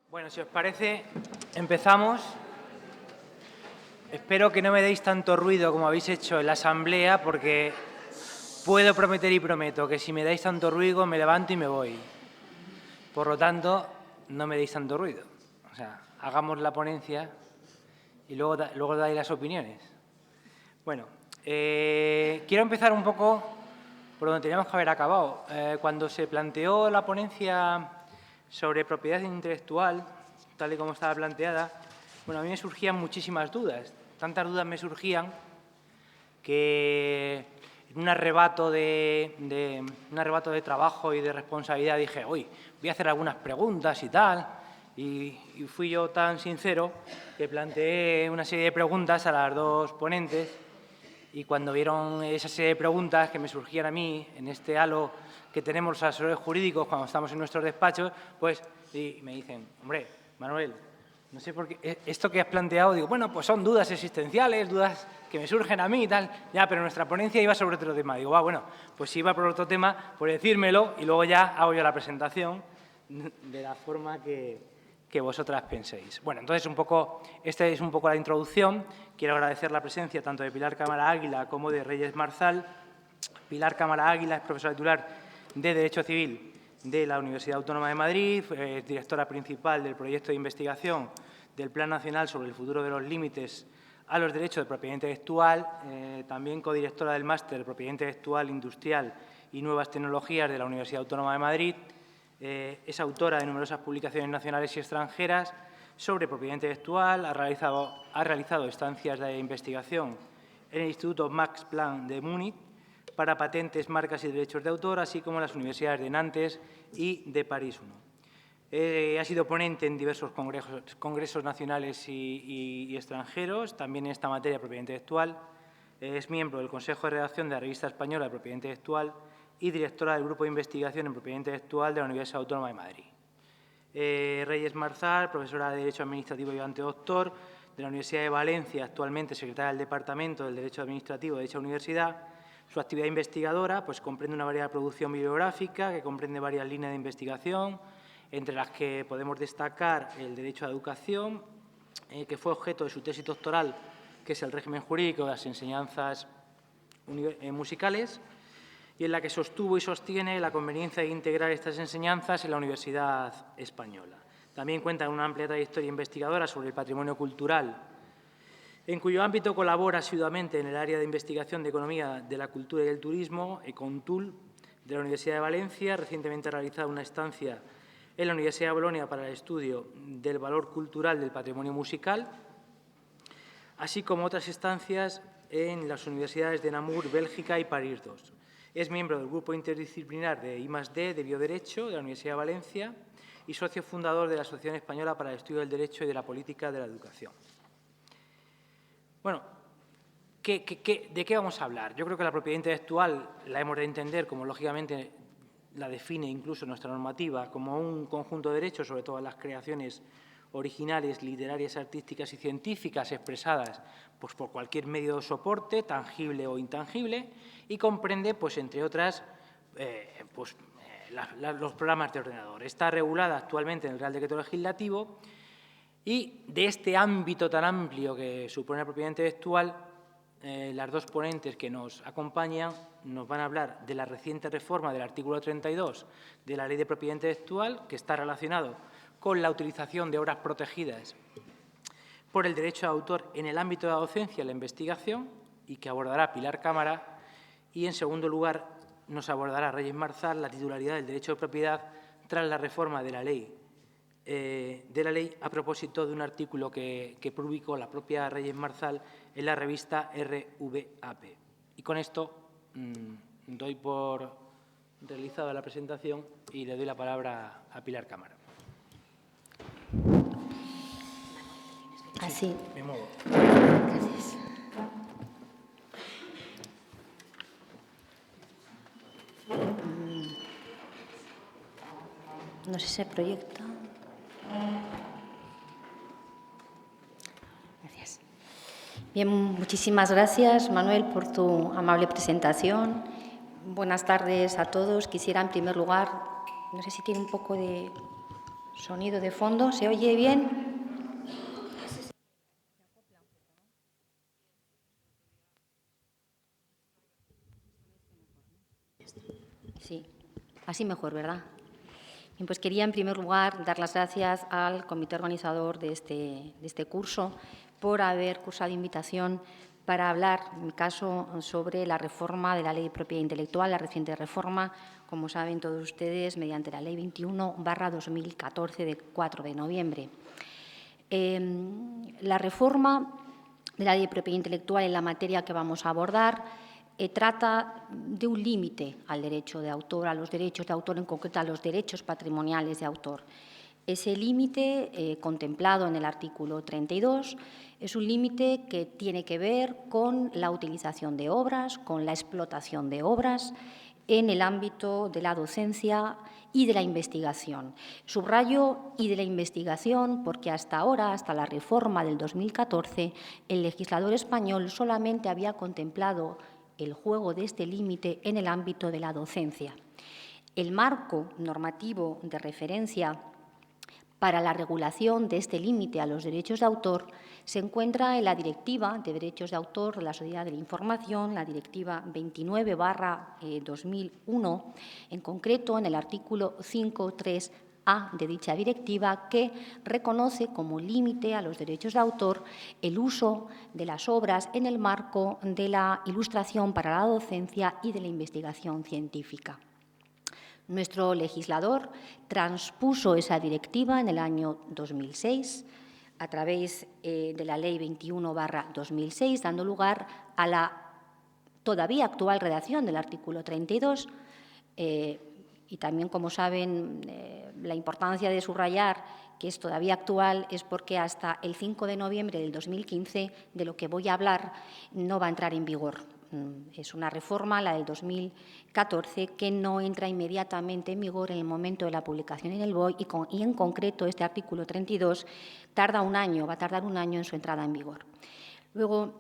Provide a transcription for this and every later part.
Bueno, si os parece, empezamos. Espero que no me deis tanto ruido como habéis hecho en la asamblea, porque puedo prometer y prometo que si me dais tanto ruido, me levanto y me voy. Por lo tanto, no me deis tanto ruido. O sea, hagamos la ponencia y luego dais las opiniones. Bueno, quiero empezar un poco por donde teníamos que haber acabado. Cuando se planteó la ponencia sobre propiedad intelectual, tal y como estaba planteada, bueno, a mí me surgían muchísimas dudas. Tantas dudas me surgían que en un arrebato de trabajo y de responsabilidad dije, voy a hacer algunas preguntas y tal. Y fui yo tan sincero que planteé una serie de preguntas a las dos ponentes. Y cuando vieron esa serie de preguntas que me surgían a mí en este halo que tenemos los asesores jurídicos cuando estamos en nuestros despachos, pues y me dicen, hombre, Manuel, no sé por qué, esto que has planteado, digo, bueno, pues son dudas existenciales, dudas que me surgen a mí y tal, ya, pero nuestra ponencia iba sobre otro tema. Digo, bueno, pues si iba por otro tema, pues decírmelo y luego ya hago yo la presentación de la forma que vosotras penséis. Bueno, entonces esta es un poco la introducción. Quiero agradecer la presencia tanto de Pilar Cámara Águila como de Reyes Marzal. Pilar Cámara Águila es profesora titular de Derecho Civil de la Universidad Autónoma de Madrid, directora principal del proyecto de investigación del Plan Nacional sobre el futuro de los límites a los derechos de propiedad intelectual, también codirectora del Máster de Propiedad Intelectual Industrial y Nuevas Tecnologías de la Universidad Autónoma de Madrid. Es autora de numerosas publicaciones nacionales y extranjeras sobre propiedad intelectual, ha realizado estancias de investigación en el Instituto Max Planck de Múnich para patentes, marcas y derechos de autor, así como en las universidades de Nantes y de París I. Ha sido ponente en diversos congresos nacionales y extranjeros, también en esta materia de propiedad intelectual. Es miembro del Consejo de Redacción de la Revista Española de Propiedad Intelectual y directora del Grupo de Investigación en Propiedad Intelectual de la Universidad Autónoma de Madrid. Reyes Marzal, profesora de Derecho Administrativo y ayudante doctor de la Universidad de Valencia, actualmente secretaria del Departamento del Derecho Administrativo de dicha universidad. Su actividad investigadora pues, comprende una variada producción bibliográfica que comprende varias líneas de investigación, entre las que podemos destacar el derecho a la educación, que fue objeto de su tesis doctoral, que es el régimen jurídico de las enseñanzas musicales, y en la que sostuvo y sostiene la conveniencia de integrar estas enseñanzas en la Universidad Española. También cuenta con una amplia trayectoria investigadora sobre el patrimonio cultural, en cuyo ámbito colabora asiduamente en el área de investigación de Economía de la Cultura y del Turismo, ECONTUL, de la Universidad de Valencia. Recientemente ha realizado una estancia en la Universidad de Bolonia para el estudio del valor cultural del patrimonio musical, así como otras estancias en las universidades de Namur, Bélgica y París II. Es miembro del Grupo Interdisciplinar de I+D de Bioderecho de la Universidad de Valencia y socio fundador de la Asociación Española para el Estudio del Derecho y de la Política de la Educación. Bueno, ¿de qué vamos a hablar? Yo creo que la propiedad intelectual la hemos de entender como, lógicamente, la define incluso nuestra normativa, como un conjunto de derechos sobre todas las creaciones originales, literarias, artísticas y científicas expresadas pues, por cualquier medio de soporte, tangible o intangible, y comprende, pues, entre otras, los programas de ordenador. Está regulada actualmente en el Real Decreto Legislativo y de este ámbito tan amplio que supone la propiedad intelectual, las dos ponentes que nos acompañan nos van a hablar de la reciente reforma del artículo 32 de la Ley de Propiedad Intelectual, que está relacionado con la utilización de obras protegidas por el derecho de autor en el ámbito de la docencia y la investigación, y que abordará Pilar Cámara. Y, en segundo lugar, nos abordará Reyes Marzal la titularidad del derecho de propiedad tras la reforma de la ley a propósito de un artículo que publicó la propia Reyes Marzal en la revista RVAP. Y con esto doy por realizada la presentación y le doy la palabra a Pilar Cámara. Así. Sí, me muevo. Gracias. No sé si se proyecta. Gracias. Bien, muchísimas gracias, Manuel, por tu amable presentación. Buenas tardes a todos. Quisiera, en primer lugar, no sé si tiene un poco de Sonido de fondo, ¿se oye bien? Sí, así mejor, ¿verdad? Bien, pues quería, en primer lugar, dar las gracias al comité organizador de este curso por haber cursado invitación para hablar, en mi caso, sobre la reforma de la Ley de Propiedad Intelectual, la reciente reforma, como saben todos ustedes, mediante la Ley 21/2014 de 4 de noviembre. La reforma de la Ley de Propiedad Intelectual en la materia que vamos a abordar trata de un límite al derecho de autor, a los derechos de autor, en concreto a los derechos patrimoniales de autor. Ese límite, contemplado en el artículo 32, es un límite que tiene que ver con la utilización de obras, con la explotación de obras en el ámbito de la docencia y de la investigación. Subrayo y de la investigación porque hasta ahora, hasta la reforma del 2014, el legislador español solamente había contemplado el juego de este límite en el ámbito de la docencia. El marco normativo de referencia para la regulación de este límite a los derechos de autor se encuentra en la Directiva de Derechos de Autor de la Sociedad de la Información, la Directiva 29/2001, en concreto en el artículo 5.3a de dicha directiva, que reconoce como límite a los derechos de autor el uso de las obras en el marco de la ilustración para la docencia y de la investigación científica. Nuestro legislador transpuso esa directiva en el año 2006 a través de la Ley 21/2006, dando lugar a la todavía actual redacción del artículo 32. Y también, como saben, la importancia de subrayar que es todavía actual es porque hasta el 5 de noviembre del 2015, de lo que voy a hablar, no va a entrar en vigor. Es una reforma, la del 2014, que no entra inmediatamente en vigor en el momento de la publicación en el BOE y en concreto este artículo 32 tarda un año, va a tardar un año en su entrada en vigor. Luego,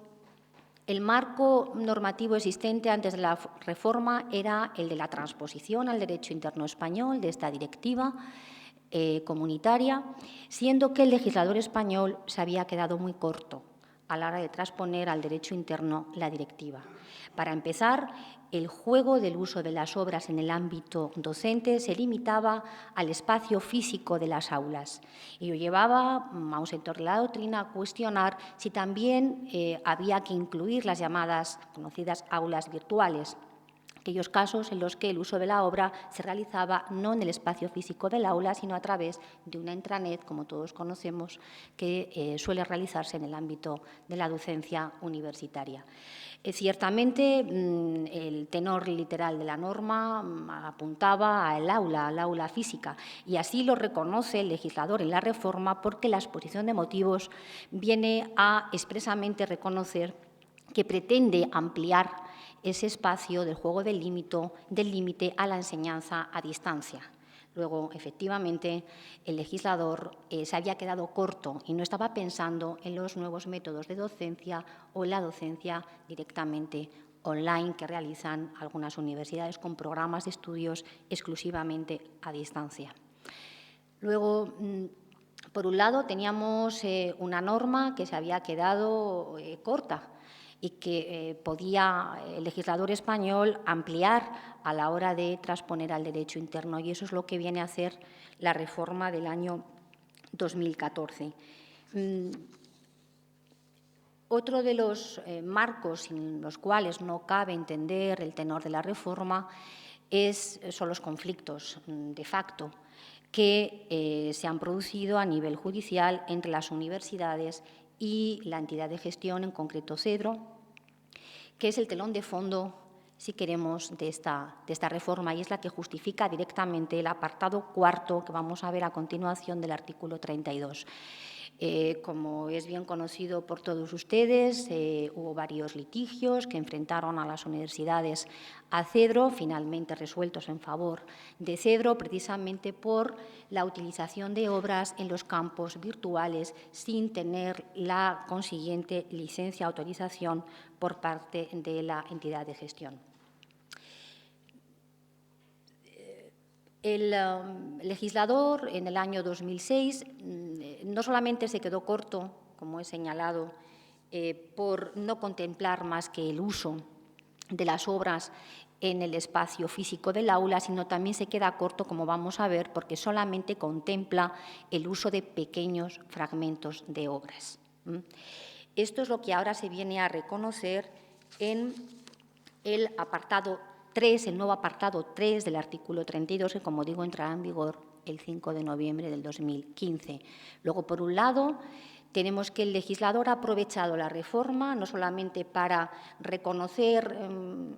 el marco normativo existente antes de la reforma era el de la transposición al derecho interno español de esta directiva comunitaria, siendo que el legislador español se había quedado muy corto a la hora de transponer al derecho interno la directiva. Para empezar, el juego del uso de las obras en el ámbito docente se limitaba al espacio físico de las aulas. Y llevaba a un sector de la doctrina a cuestionar si también había que incluir las llamadas conocidas aulas virtuales, aquellos casos en los que el uso de la obra se realizaba no en el espacio físico del aula, sino a través de una intranet, como todos conocemos, que suele realizarse en el ámbito de la docencia universitaria. Ciertamente, el tenor literal de la norma apuntaba al aula física, y así lo reconoce el legislador en la reforma, porque la exposición de motivos viene a expresamente reconocer que pretende ampliar ese espacio del juego del límite a la enseñanza a distancia. Luego, efectivamente, el legislador se había quedado corto y no estaba pensando en los nuevos métodos de docencia o en la docencia directamente online que realizan algunas universidades con programas de estudios exclusivamente a distancia. Luego, por un lado, teníamos una norma que se había quedado corta y que podía el legislador español ampliar a la hora de transponer al derecho interno, y eso es lo que viene a hacer la reforma del año 2014. Otro de los marcos sin los cuales no cabe entender el tenor de la reforma son los conflictos de facto que se han producido a nivel judicial entre las universidades y la entidad de gestión, en concreto CEDRO, que es el telón de fondo, si queremos, de esta reforma, y es la que justifica directamente el apartado cuarto que vamos a ver a continuación del artículo 32. Como es bien conocido por todos ustedes, hubo varios litigios que enfrentaron a las universidades a CEDRO, finalmente resueltos en favor de CEDRO, precisamente por la utilización de obras en los campos virtuales sin tener la consiguiente licencia o autorización por parte de la entidad de gestión. El legislador, en el año 2006, no solamente se quedó corto, como he señalado, por no contemplar más que el uso de las obras en el espacio físico del aula, sino también se queda corto, como vamos a ver, porque solamente contempla el uso de pequeños fragmentos de obras. Esto es lo que ahora se viene a reconocer en el apartado 3, el nuevo apartado 3 del artículo 32, que, como digo, entrará en vigor el 5 de noviembre del 2015. Luego, por un lado, tenemos que el legislador ha aprovechado la reforma no solamente para reconocer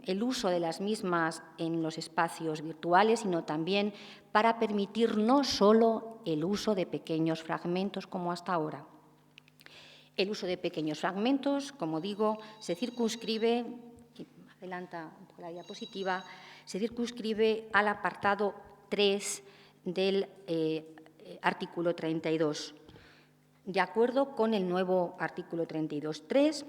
el uso de las mismas en los espacios virtuales, sino también para permitir no solo el uso de pequeños fragmentos como hasta ahora. El uso de pequeños fragmentos, como digo, se circunscribe, adelanta un poco la diapositiva, se circunscribe al apartado 3 del artículo 32. De acuerdo con el nuevo artículo 32.3,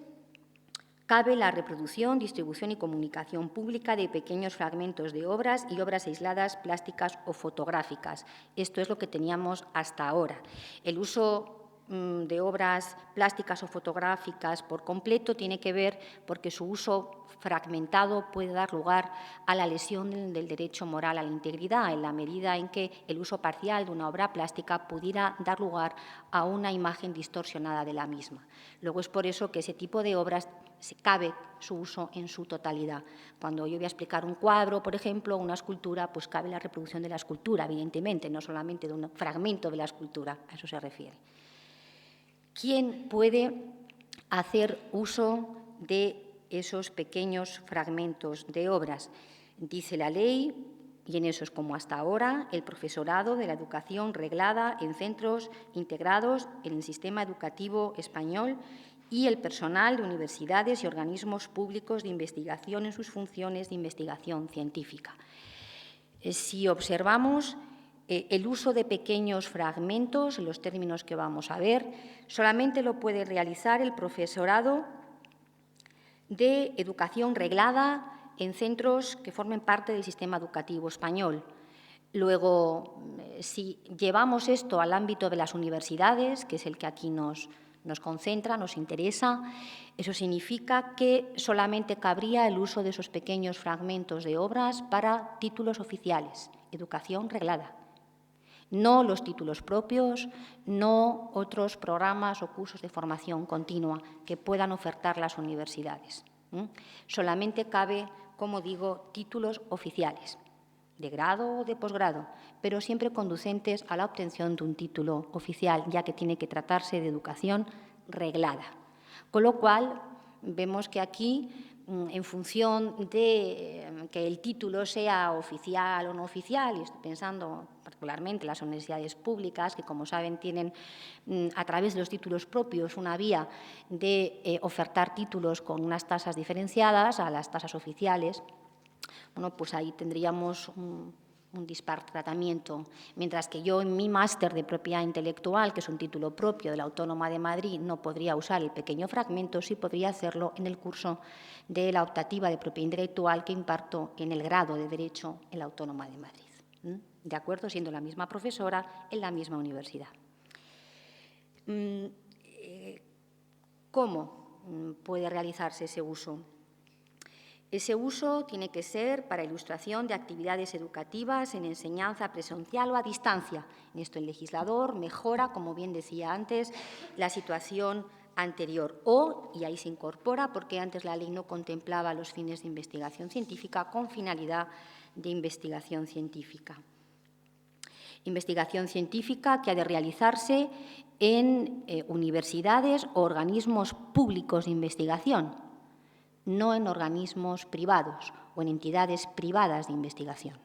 cabe la reproducción, distribución y comunicación pública de pequeños fragmentos de obras y obras aisladas, plásticas o fotográficas. Esto es lo que teníamos hasta ahora. El uso de obras plásticas o fotográficas por completo tiene que ver porque su uso fragmentado puede dar lugar a la lesión del derecho moral a la integridad, en la medida en que el uso parcial de una obra plástica pudiera dar lugar a una imagen distorsionada de la misma. Luego es por eso que ese tipo de obras cabe su uso en su totalidad. Cuando yo voy a explicar un cuadro, por ejemplo, una escultura, pues cabe la reproducción de la escultura, evidentemente, no solamente de un fragmento de la escultura, a eso se refiere. ¿Quién puede hacer uso de esos pequeños fragmentos de obras? Dice la ley, y en eso es como hasta ahora, el profesorado de la educación reglada en centros integrados en el sistema educativo español y el personal de universidades y organismos públicos de investigación en sus funciones de investigación científica. Si observamos el uso de pequeños fragmentos, en los términos que vamos a ver, solamente lo puede realizar el profesorado de educación reglada en centros que formen parte del sistema educativo español. Luego, si llevamos esto al ámbito de las universidades, que es el que aquí nos concentra, nos interesa, eso significa que solamente cabría el uso de esos pequeños fragmentos de obras para títulos oficiales, educación reglada. No los títulos propios, no otros programas o cursos de formación continua que puedan ofertar las universidades. Solamente cabe, como digo, títulos oficiales, de grado o de posgrado, pero siempre conducentes a la obtención de un título oficial, ya que tiene que tratarse de educación reglada. Con lo cual, vemos que aquí, en función de que el título sea oficial o no oficial, y estoy pensando particularmente en las universidades públicas, que, como saben, tienen a través de los títulos propios una vía de ofertar títulos con unas tasas diferenciadas a las tasas oficiales, bueno, pues ahí tendríamos un dispar tratamiento. Mientras que yo en mi máster de propiedad intelectual, que es un título propio de la Autónoma de Madrid, no podría usar el pequeño fragmento, sí podría hacerlo en el curso de la optativa de propiedad intelectual que imparto en el grado de Derecho en la Autónoma de Madrid. ¿De acuerdo? Siendo la misma profesora en la misma universidad. ¿Cómo puede realizarse ese uso? Ese uso tiene que ser para ilustración de actividades educativas en enseñanza presencial o a distancia. En esto el legislador mejora, como bien decía antes, la situación anterior. O, y ahí se incorpora, porque antes la ley no contemplaba los fines de investigación científica con finalidad de investigación científica. Investigación científica que ha de realizarse en universidades o organismos públicos de investigación, no en organismos privados o en entidades privadas de investigación.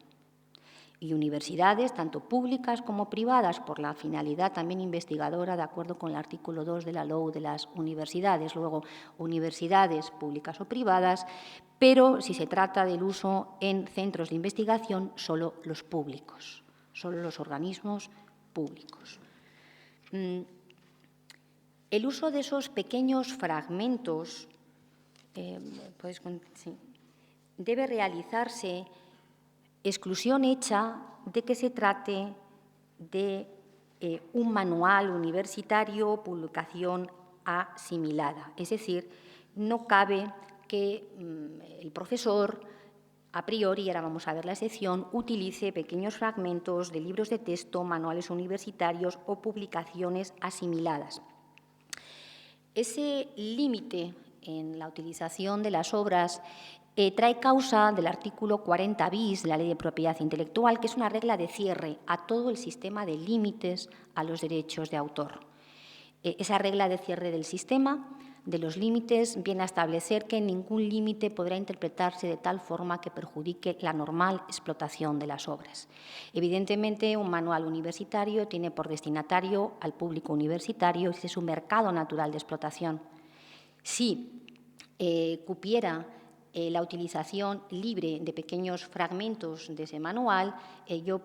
Y universidades, tanto públicas como privadas, por la finalidad también investigadora, de acuerdo con el artículo 2 de la LOU de las universidades. Luego, universidades públicas o privadas, pero si se trata del uso en centros de investigación, solo los públicos, solo los organismos públicos. El uso de esos pequeños fragmentos debe realizarse exclusión hecha de que se trate de un manual universitario o publicación asimilada. Es decir, no cabe que el profesor, a priori, ahora vamos a ver la excepción, utilice pequeños fragmentos de libros de texto, manuales universitarios o publicaciones asimiladas. Ese límite en la utilización de las obras trae causa del artículo 40 bis de la Ley de Propiedad Intelectual, que es una regla de cierre a todo el sistema de límites a los derechos de autor. Esa regla de cierre del sistema de los límites viene a establecer que ningún límite podrá interpretarse de tal forma que perjudique la normal explotación de las obras. Evidentemente, un manual universitario tiene por destinatario al público universitario, ese es su mercado natural de explotación. Si cupiera la utilización libre de pequeños fragmentos de ese manual, ello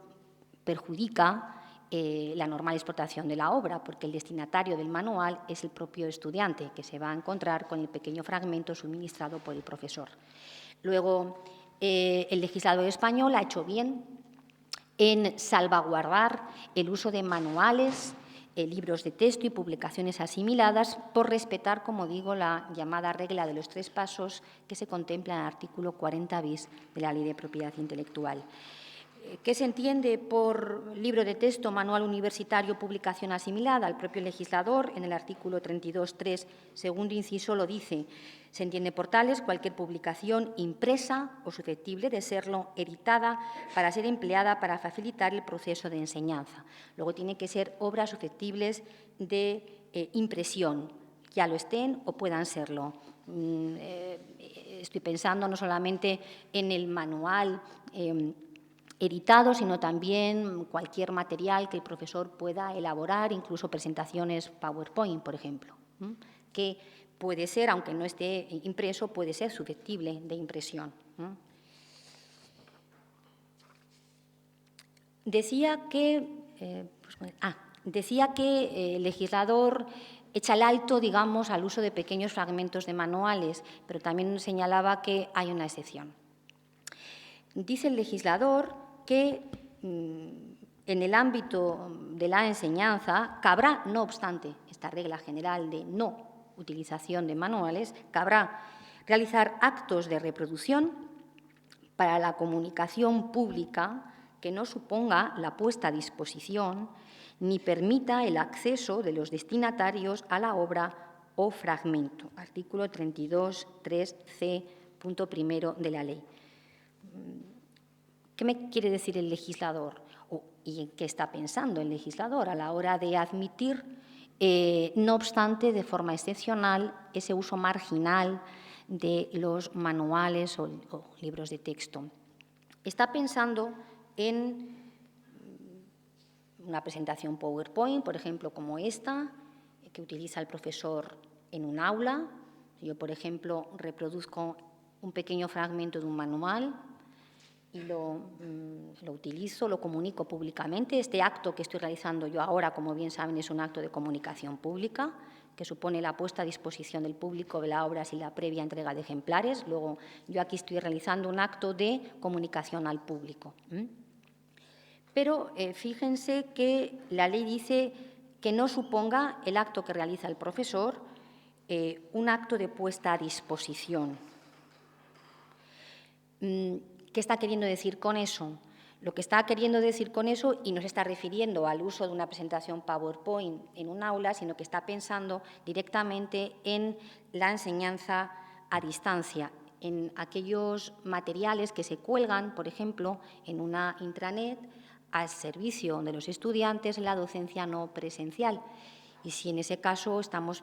perjudica la normal explotación de la obra, porque el destinatario del manual es el propio estudiante, que se va a encontrar con el pequeño fragmento suministrado por el profesor. Luego, el legislador español ha hecho bien en salvaguardar el uso de manuales, libros de texto y publicaciones asimiladas por respetar, como digo, la llamada regla de los 3 pasos que se contempla en el artículo 40 bis de la Ley de Propiedad Intelectual. ¿Qué se entiende por libro de texto, manual universitario, publicación asimilada? El propio legislador, en el artículo 32.3, segundo inciso, lo dice. Se entiende por tales cualquier publicación impresa o susceptible de serlo, editada, para ser empleada para facilitar el proceso de enseñanza. Luego tiene que ser obras susceptibles de impresión, ya lo estén o puedan serlo. Estoy pensando no solamente en el manual editado, sino también cualquier material que el profesor pueda elaborar, incluso presentaciones PowerPoint, por ejemplo, que puede ser, aunque no esté impreso, puede ser susceptible de impresión. Decía que el legislador echa el alto, digamos, al uso de pequeños fragmentos de manuales, pero también señalaba que hay una excepción. Dice el legislador que en el ámbito de la enseñanza cabrá, no obstante esta regla general de no utilización de manuales, cabrá realizar actos de reproducción para la comunicación pública que no suponga la puesta a disposición ni permita el acceso de los destinatarios a la obra o fragmento. Artículo 32.3c, punto primero de la ley. ¿Qué me quiere decir el legislador? ¿Y en qué está pensando el legislador a la hora de admitir, no obstante, de forma excepcional, ese uso marginal de los manuales o libros de texto? Está pensando en una presentación PowerPoint, por ejemplo, como esta, que utiliza el profesor en un aula. Yo, por ejemplo, reproduzco un pequeño fragmento de un manual y lo utilizo, lo comunico públicamente. Este acto que estoy realizando yo ahora, como bien saben, es un acto de comunicación pública que supone la puesta a disposición del público de la obra y la previa entrega de ejemplares. Luego, yo aquí estoy realizando un acto de comunicación al público. Pero fíjense que la ley dice que no suponga el acto que realiza el profesor un acto de puesta a disposición. ¿Qué está queriendo decir con eso? Lo que está queriendo decir con eso, y no se está refiriendo al uso de una presentación PowerPoint en un aula, sino que está pensando directamente en la enseñanza a distancia, en aquellos materiales que se cuelgan, por ejemplo, en una intranet al servicio de los estudiantes en la docencia no presencial. Y si en ese caso estamos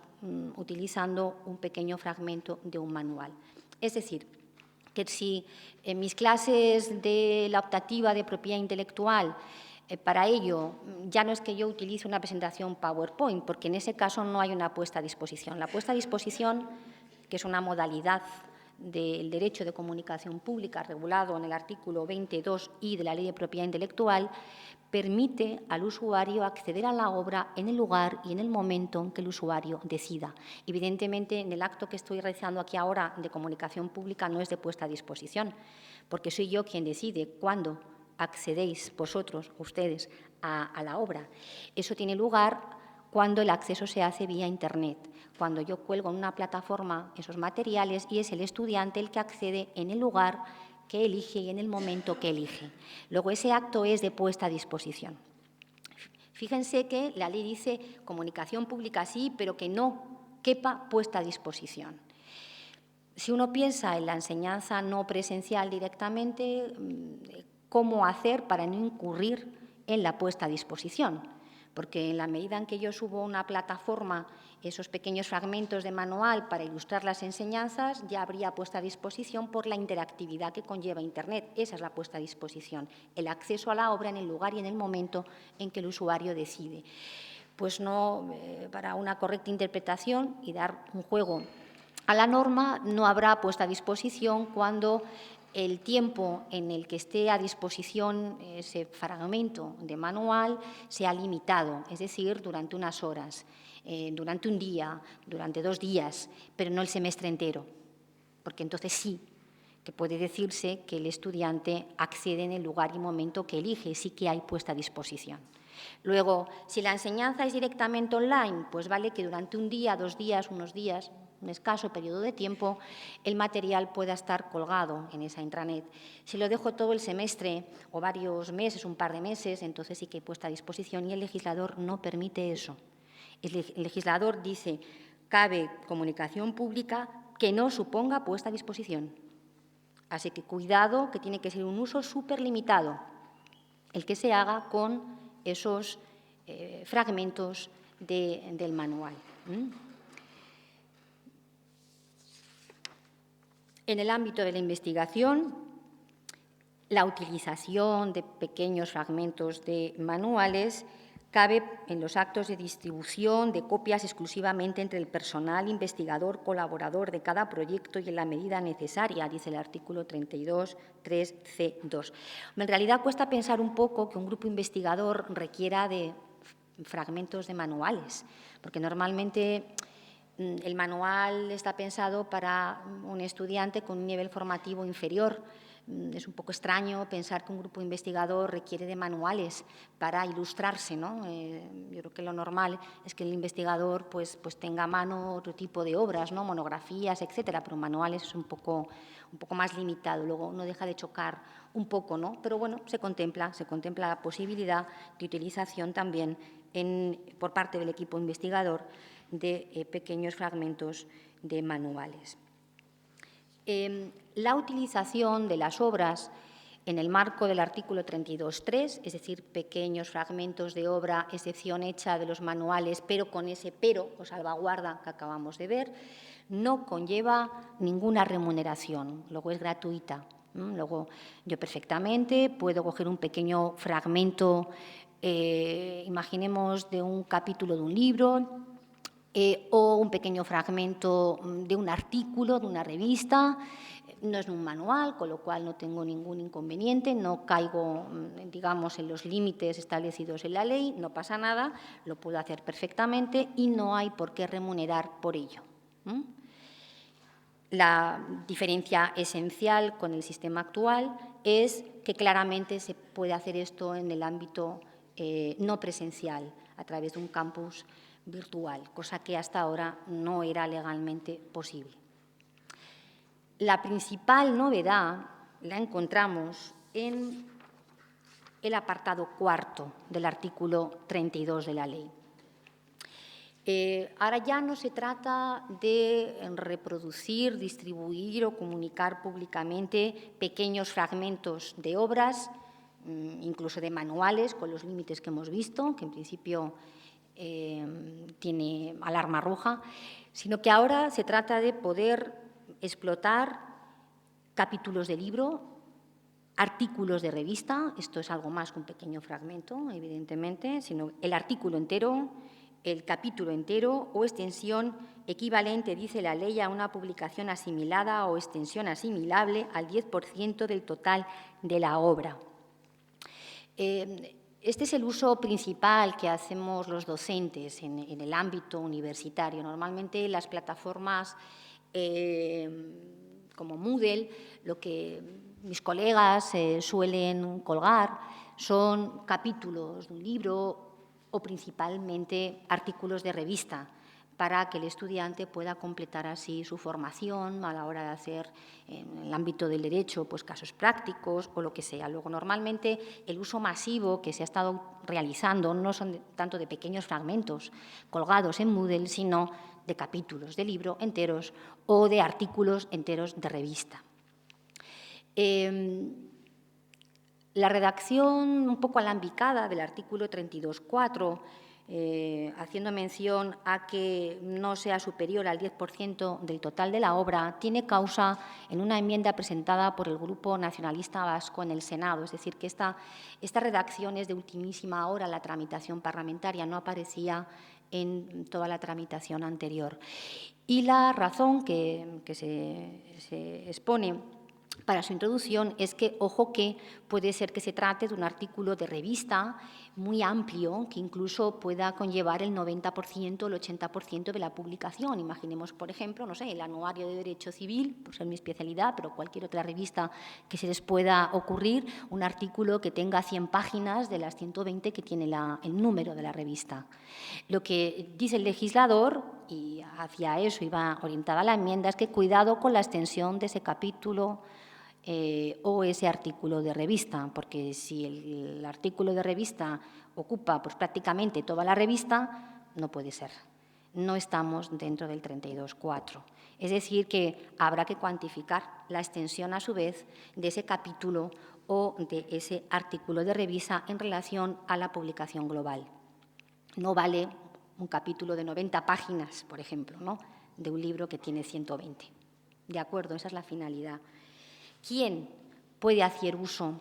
utilizando un pequeño fragmento de un manual. Es decir, que si en mis clases de la optativa de propiedad intelectual, para ello ya no es que yo utilice una presentación PowerPoint, porque en ese caso no hay una puesta a disposición. La puesta a disposición, que es una modalidad del derecho de comunicación pública regulado en el artículo 22i de la Ley de Propiedad Intelectual, permite al usuario acceder a la obra en el lugar y en el momento en que el usuario decida. Evidentemente, en el acto que estoy realizando aquí ahora de comunicación pública no es de puesta a disposición, porque soy yo quien decide cuándo accedéis vosotros, ustedes, a la obra. Eso tiene lugar cuando el acceso se hace vía Internet, cuando yo cuelgo en una plataforma esos materiales y es el estudiante el que accede en el lugar que elige y en el momento que elige. Luego, ese acto es de puesta a disposición. Fíjense que la ley dice comunicación pública sí, pero que no quepa puesta a disposición. Si uno piensa en la enseñanza no presencial directamente, ¿cómo hacer para no incurrir en la puesta a disposición? Porque en la medida en que yo subo a una plataforma esos pequeños fragmentos de manual para ilustrar las enseñanzas, ya habría puesta a disposición por la interactividad que conlleva Internet. Esa es la puesta a disposición, el acceso a la obra en el lugar y en el momento en que el usuario decide. Pues no, para una correcta interpretación y dar un juego a la norma, no habrá puesta a disposición cuando el tiempo en el que esté a disposición ese fragmento de manual sea limitado, es decir, durante unas horas, durante un día, durante 2 días, pero no el semestre entero, porque entonces sí que puede decirse que el estudiante accede en el lugar y momento que elige, sí que hay puesta a disposición. Luego, si la enseñanza es directamente online, pues vale que durante un día, 2 días, unos días, un escaso periodo de tiempo, el material pueda estar colgado en esa intranet. Si lo dejo todo el semestre o varios meses, un par de meses, entonces sí que hay puesta a disposición y el legislador no permite eso. El legislador dice, cabe comunicación pública que no suponga puesta a disposición. Así que cuidado, que tiene que ser un uso súper limitado, el que se haga con esos fragmentos del manual. En el ámbito de la investigación, la utilización de pequeños fragmentos de manuales cabe en los actos de distribución de copias exclusivamente entre el personal investigador colaborador de cada proyecto y en la medida necesaria, dice el artículo 32.3c2. En realidad cuesta pensar un poco que un grupo investigador requiera de fragmentos de manuales, porque normalmente el manual está pensado para un estudiante con un nivel formativo inferior. Es un poco extraño pensar que un grupo investigador requiere de manuales para ilustrarse, ¿no? Yo creo que lo normal es que el investigador pues tenga a mano otro tipo de obras, ¿no? Monografías, etcétera, pero manuales es un poco más limitado. Luego no deja de chocar un poco, ¿no? Pero bueno, se contempla la posibilidad de utilización también por parte del equipo investigador de pequeños fragmentos de manuales. La utilización de las obras en el marco del artículo 32.3, es decir, pequeños fragmentos de obra, excepción hecha de los manuales, pero con ese pero o salvaguarda que acabamos de ver, no conlleva ninguna remuneración, luego es gratuita. Luego yo perfectamente puedo coger un pequeño fragmento, imaginemos, de un capítulo de un libro, o un pequeño fragmento de un artículo, de una revista. No es un manual, con lo cual no tengo ningún inconveniente, no caigo, digamos, en los límites establecidos en la ley, no pasa nada, lo puedo hacer perfectamente y no hay por qué remunerar por ello. La diferencia esencial con el sistema actual es que claramente se puede hacer esto en el ámbito no presencial, a través de un campus virtual, cosa que hasta ahora no era legalmente posible. La principal novedad la encontramos en el apartado 4 del artículo 32 de la ley. Ahora ya no se trata de reproducir, distribuir o comunicar públicamente pequeños fragmentos de obras, incluso de manuales, con los límites que hemos visto, que en principio tiene alarma roja, sino que ahora se trata de poder explotar capítulos de libro, artículos de revista, esto es algo más que un pequeño fragmento, evidentemente, sino el artículo entero, el capítulo entero o extensión equivalente, dice la ley, a una publicación asimilada o extensión asimilable al 10% del total de la obra. Este es el uso principal que hacemos los docentes en el ámbito universitario. Normalmente las plataformas como Moodle lo que mis colegas suelen colgar son capítulos de un libro o principalmente artículos de revista, para que el estudiante pueda completar así su formación a la hora de hacer, en el ámbito del derecho, pues casos prácticos o lo que sea. Luego, normalmente, el uso masivo que se ha estado realizando no son tanto de pequeños fragmentos colgados en Moodle, sino de capítulos de libro enteros o de artículos enteros de revista. La redacción un poco alambicada del artículo 32.4, haciendo mención a que no sea superior al 10% del total de la obra, tiene causa en una enmienda presentada por el Grupo Nacionalista Vasco en el Senado. Es decir, que esta redacción es de ultimísima hora, la tramitación parlamentaria no aparecía en toda la tramitación anterior. Y la razón que se expone para su introducción es que, ojo, que puede ser que se trate de un artículo de revista muy amplio, que incluso pueda conllevar el 90% o el 80% de la publicación. Imaginemos, por ejemplo, no sé, el Anuario de Derecho Civil, por ser mi especialidad, pero cualquier otra revista que se les pueda ocurrir, un artículo que tenga 100 páginas de las 120 que tiene el número de la revista. Lo que dice el legislador, y hacia eso iba orientada la enmienda, es que cuidado con la extensión de ese capítulo o ese artículo de revista, porque si el artículo de revista ocupa pues, prácticamente toda la revista, no puede ser. No estamos dentro del 32.4. Es decir, que habrá que cuantificar la extensión, a su vez, de ese capítulo o de ese artículo de revista en relación a la publicación global. No vale un capítulo de 90 páginas, por ejemplo, ¿no?, de un libro que tiene 120. ¿De acuerdo? Esa es la finalidad. ¿Quién puede hacer uso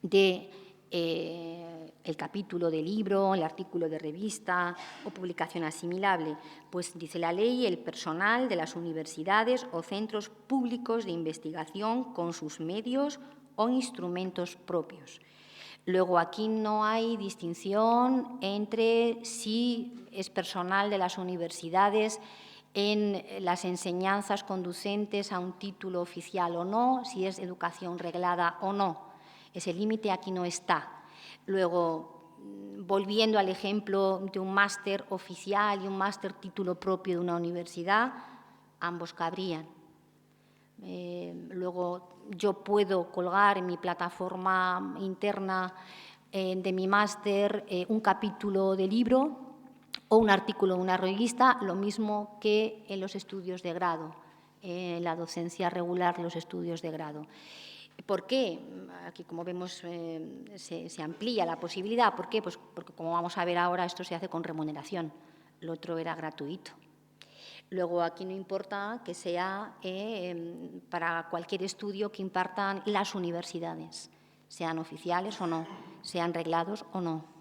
de el capítulo de libro, el artículo de revista o publicación asimilable? Pues dice la ley, el personal de las universidades o centros públicos de investigación con sus medios o instrumentos propios. Luego, aquí no hay distinción entre si es personal de las universidades en las enseñanzas conducentes a un título oficial o no, si es educación reglada o no. Ese límite aquí no está. Luego, volviendo al ejemplo de un máster oficial y un máster título propio de una universidad, ambos cabrían. Luego, yo puedo colgar en mi plataforma interna de mi máster un capítulo de libro o un artículo de una revista, lo mismo que en los estudios de grado, en la docencia regular, los estudios de grado. ¿Por qué? Aquí, como vemos, se amplía la posibilidad. ¿Por qué? Pues porque, como vamos a ver ahora, esto se hace con remuneración. Lo otro era gratuito. Luego, aquí no importa que sea para cualquier estudio que impartan las universidades, sean oficiales o no, sean reglados o no.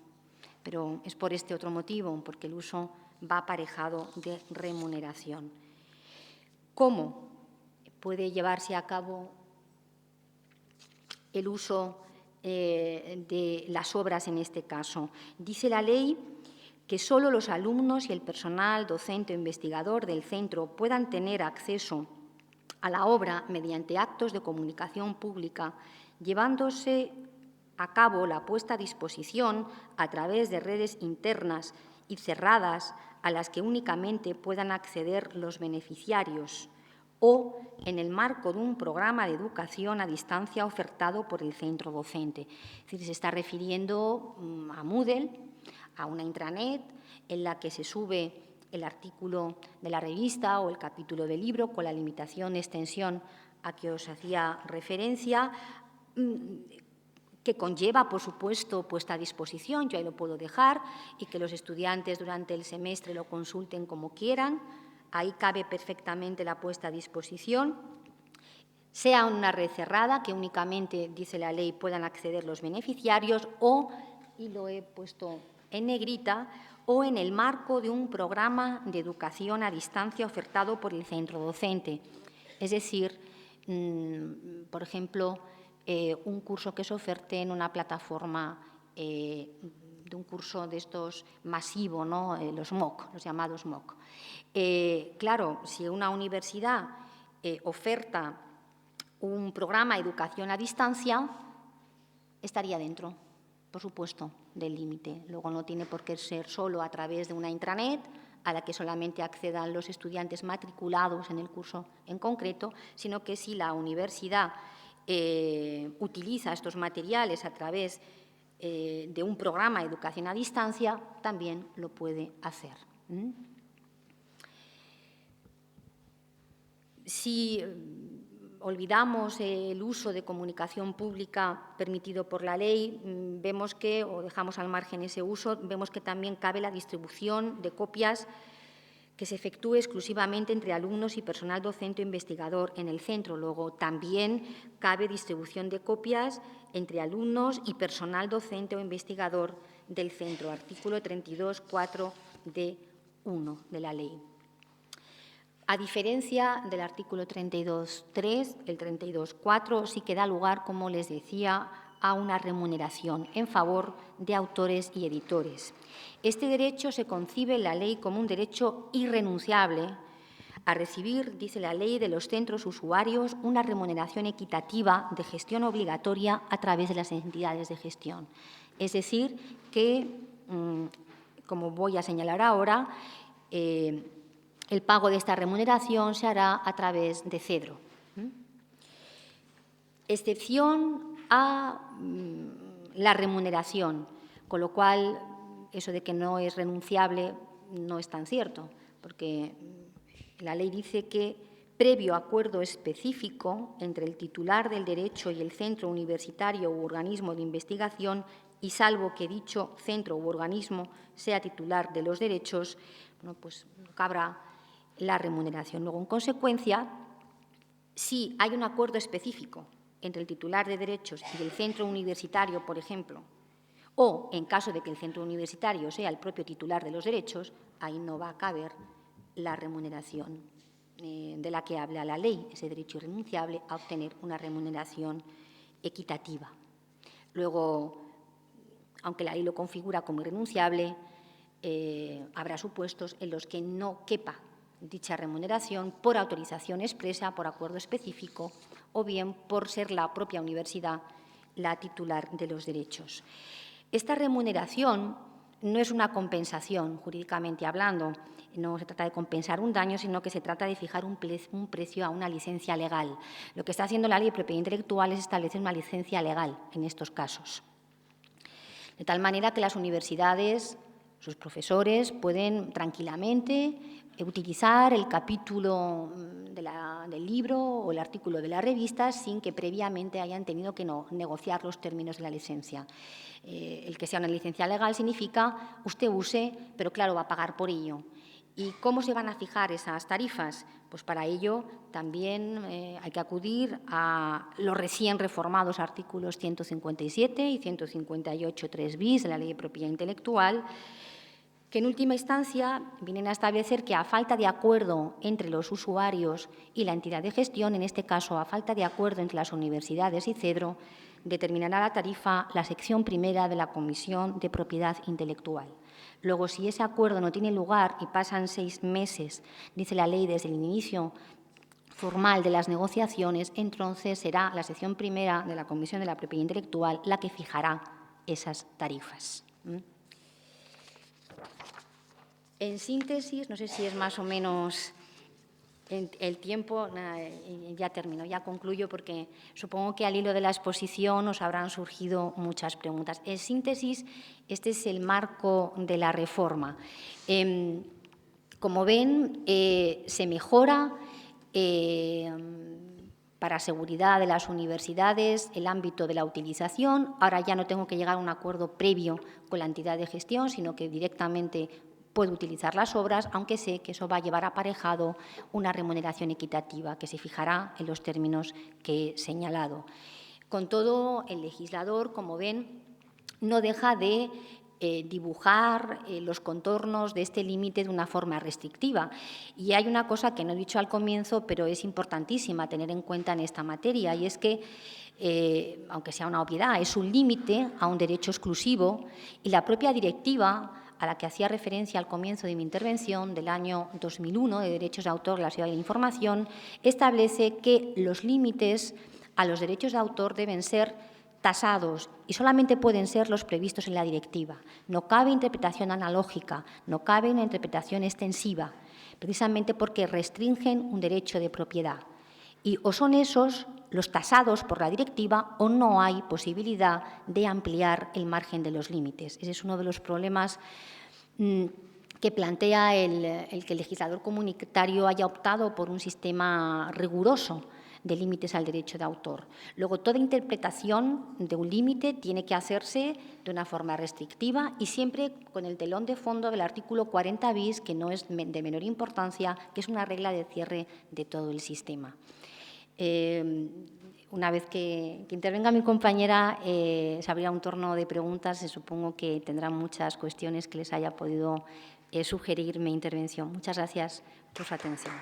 Pero es por este otro motivo, porque el uso va aparejado de remuneración. ¿Cómo puede llevarse a cabo el uso de las obras en este caso? Dice la ley que solo los alumnos y el personal docente o investigador del centro puedan tener acceso a la obra mediante actos de comunicación pública, llevándose a cabo la puesta a disposición a través de redes internas y cerradas a las que únicamente puedan acceder los beneficiarios, o en el marco de un programa de educación a distancia ofertado por el centro docente. Es decir, se está refiriendo a Moodle, a una intranet en la que se sube el artículo de la revista o el capítulo del libro con la limitación de extensión a que os hacía referencia, que conlleva, por supuesto, puesta a disposición, yo ahí lo puedo dejar, y que los estudiantes durante el semestre lo consulten como quieran. Ahí cabe perfectamente la puesta a disposición. Sea una red cerrada, que únicamente, dice la ley, puedan acceder los beneficiarios, o, y lo he puesto en negrita, o en el marco de un programa de educación a distancia ofertado por el centro docente. Es decir, por ejemplo, un curso que se oferte en una plataforma de un curso de estos masivo, ¿no?, los MOOC, los llamados MOOC. Claro, si una universidad oferta un programa de educación a distancia estaría dentro, por supuesto, del límite. Luego no tiene por qué ser solo a través de una intranet a la que solamente accedan los estudiantes matriculados en el curso en concreto, sino que si la universidad utiliza estos materiales a través de un programa de educación a distancia, también lo puede hacer. Si olvidamos el uso de comunicación pública permitido por la ley, vemos que, o dejamos al margen ese uso, vemos que también cabe la distribución de copias que se efectúe exclusivamente entre alumnos y personal docente o investigador en el centro. Luego, también cabe distribución de copias entre alumnos y personal docente o investigador del centro. Artículo 32.4d1 de la ley. A diferencia del artículo 32.3, el 32.4 sí que da lugar, como les decía, a una remuneración en favor de autores y editores. Este derecho se concibe en la ley como un derecho irrenunciable a recibir, dice la ley, de los centros usuarios una remuneración equitativa de gestión obligatoria a través de las entidades de gestión. Es decir, que, como voy a señalar ahora, el pago de esta remuneración se hará a través de Cedro. Excepción a la remuneración, con lo cual eso de que no es renunciable no es tan cierto, porque la ley dice que previo acuerdo específico entre el titular del derecho y el centro universitario u organismo de investigación, y salvo que dicho centro u organismo sea titular de los derechos, bueno, pues cabrá la remuneración. Luego, en consecuencia, si hay un acuerdo específico entre el titular de derechos y el centro universitario, por ejemplo, o en caso de que el centro universitario sea el propio titular de los derechos, ahí no va a caber la remuneración de la que habla la ley, ese derecho irrenunciable a obtener una remuneración equitativa. Luego, aunque la ley lo configura como irrenunciable, habrá supuestos en los que no quepa dicha remuneración por autorización expresa, por acuerdo específico, o bien por ser la propia universidad la titular de los derechos. Esta remuneración no es una compensación, jurídicamente hablando, no se trata de compensar un daño, sino que se trata de fijar un precio a una licencia legal. Lo que está haciendo la ley de propiedad intelectual es establecer una licencia legal en estos casos. De tal manera que las universidades, sus profesores, pueden tranquilamente utilizar el capítulo del libro o el artículo de la revista sin que previamente hayan tenido que negociar los términos de la licencia. El que sea una licencia legal significa usted use, pero claro, va a pagar por ello. ¿Y cómo se van a fijar esas tarifas? Pues para ello también hay que acudir a los recién reformados artículos 157 y 158 3 bis de la Ley de Propiedad Intelectual, que en última instancia vienen a establecer que a falta de acuerdo entre los usuarios y la entidad de gestión, en este caso a falta de acuerdo entre las universidades y Cedro, determinará la tarifa la sección primera de la Comisión de Propiedad Intelectual. Luego, si ese acuerdo no tiene lugar y pasan 6 meses, dice la ley, desde el inicio formal de las negociaciones, entonces será la sección primera de la Comisión de la Propiedad Intelectual la que fijará esas tarifas. En síntesis, no sé si es más o menos el tiempo, ya termino, ya concluyo, porque supongo que al hilo de la exposición os habrán surgido muchas preguntas. En síntesis, este es el marco de la reforma. Como ven, se mejora para seguridad de las universidades el ámbito de la utilización. Ahora ya no tengo que llegar a un acuerdo previo con la entidad de gestión, sino que directamente puedo utilizar las obras, aunque sé que eso va a llevar aparejado una remuneración equitativa que se fijará en los términos que he señalado. Con todo, el legislador, como ven, no deja de dibujar los contornos de este límite de una forma restrictiva. Y hay una cosa que no he dicho al comienzo, pero es importantísima tener en cuenta en esta materia, y es que, aunque sea una obviedad, es un límite a un derecho exclusivo, y la propia directiva a la que hacía referencia al comienzo de mi intervención, del año 2001, de Derechos de Autor, la Sociedad de la Información, establece que los límites a los derechos de autor deben ser tasados y solamente pueden ser los previstos en la directiva. No cabe interpretación analógica, no cabe una interpretación extensiva, precisamente porque restringen un derecho de propiedad. Y o son esos los tasados por la directiva o no hay posibilidad de ampliar el margen de los límites. Ese es uno de los problemas que plantea el que el legislador comunitario haya optado por un sistema riguroso de límites al derecho de autor. Luego, toda interpretación de un límite tiene que hacerse de una forma restrictiva y siempre con el telón de fondo del artículo 40 bis, que no es de menor importancia, que es una regla de cierre de todo el sistema. Una vez que intervenga mi compañera, se abrirá un turno de preguntas. Supongo que tendrán muchas cuestiones que les haya podido sugerir mi intervención. Muchas gracias por su atención.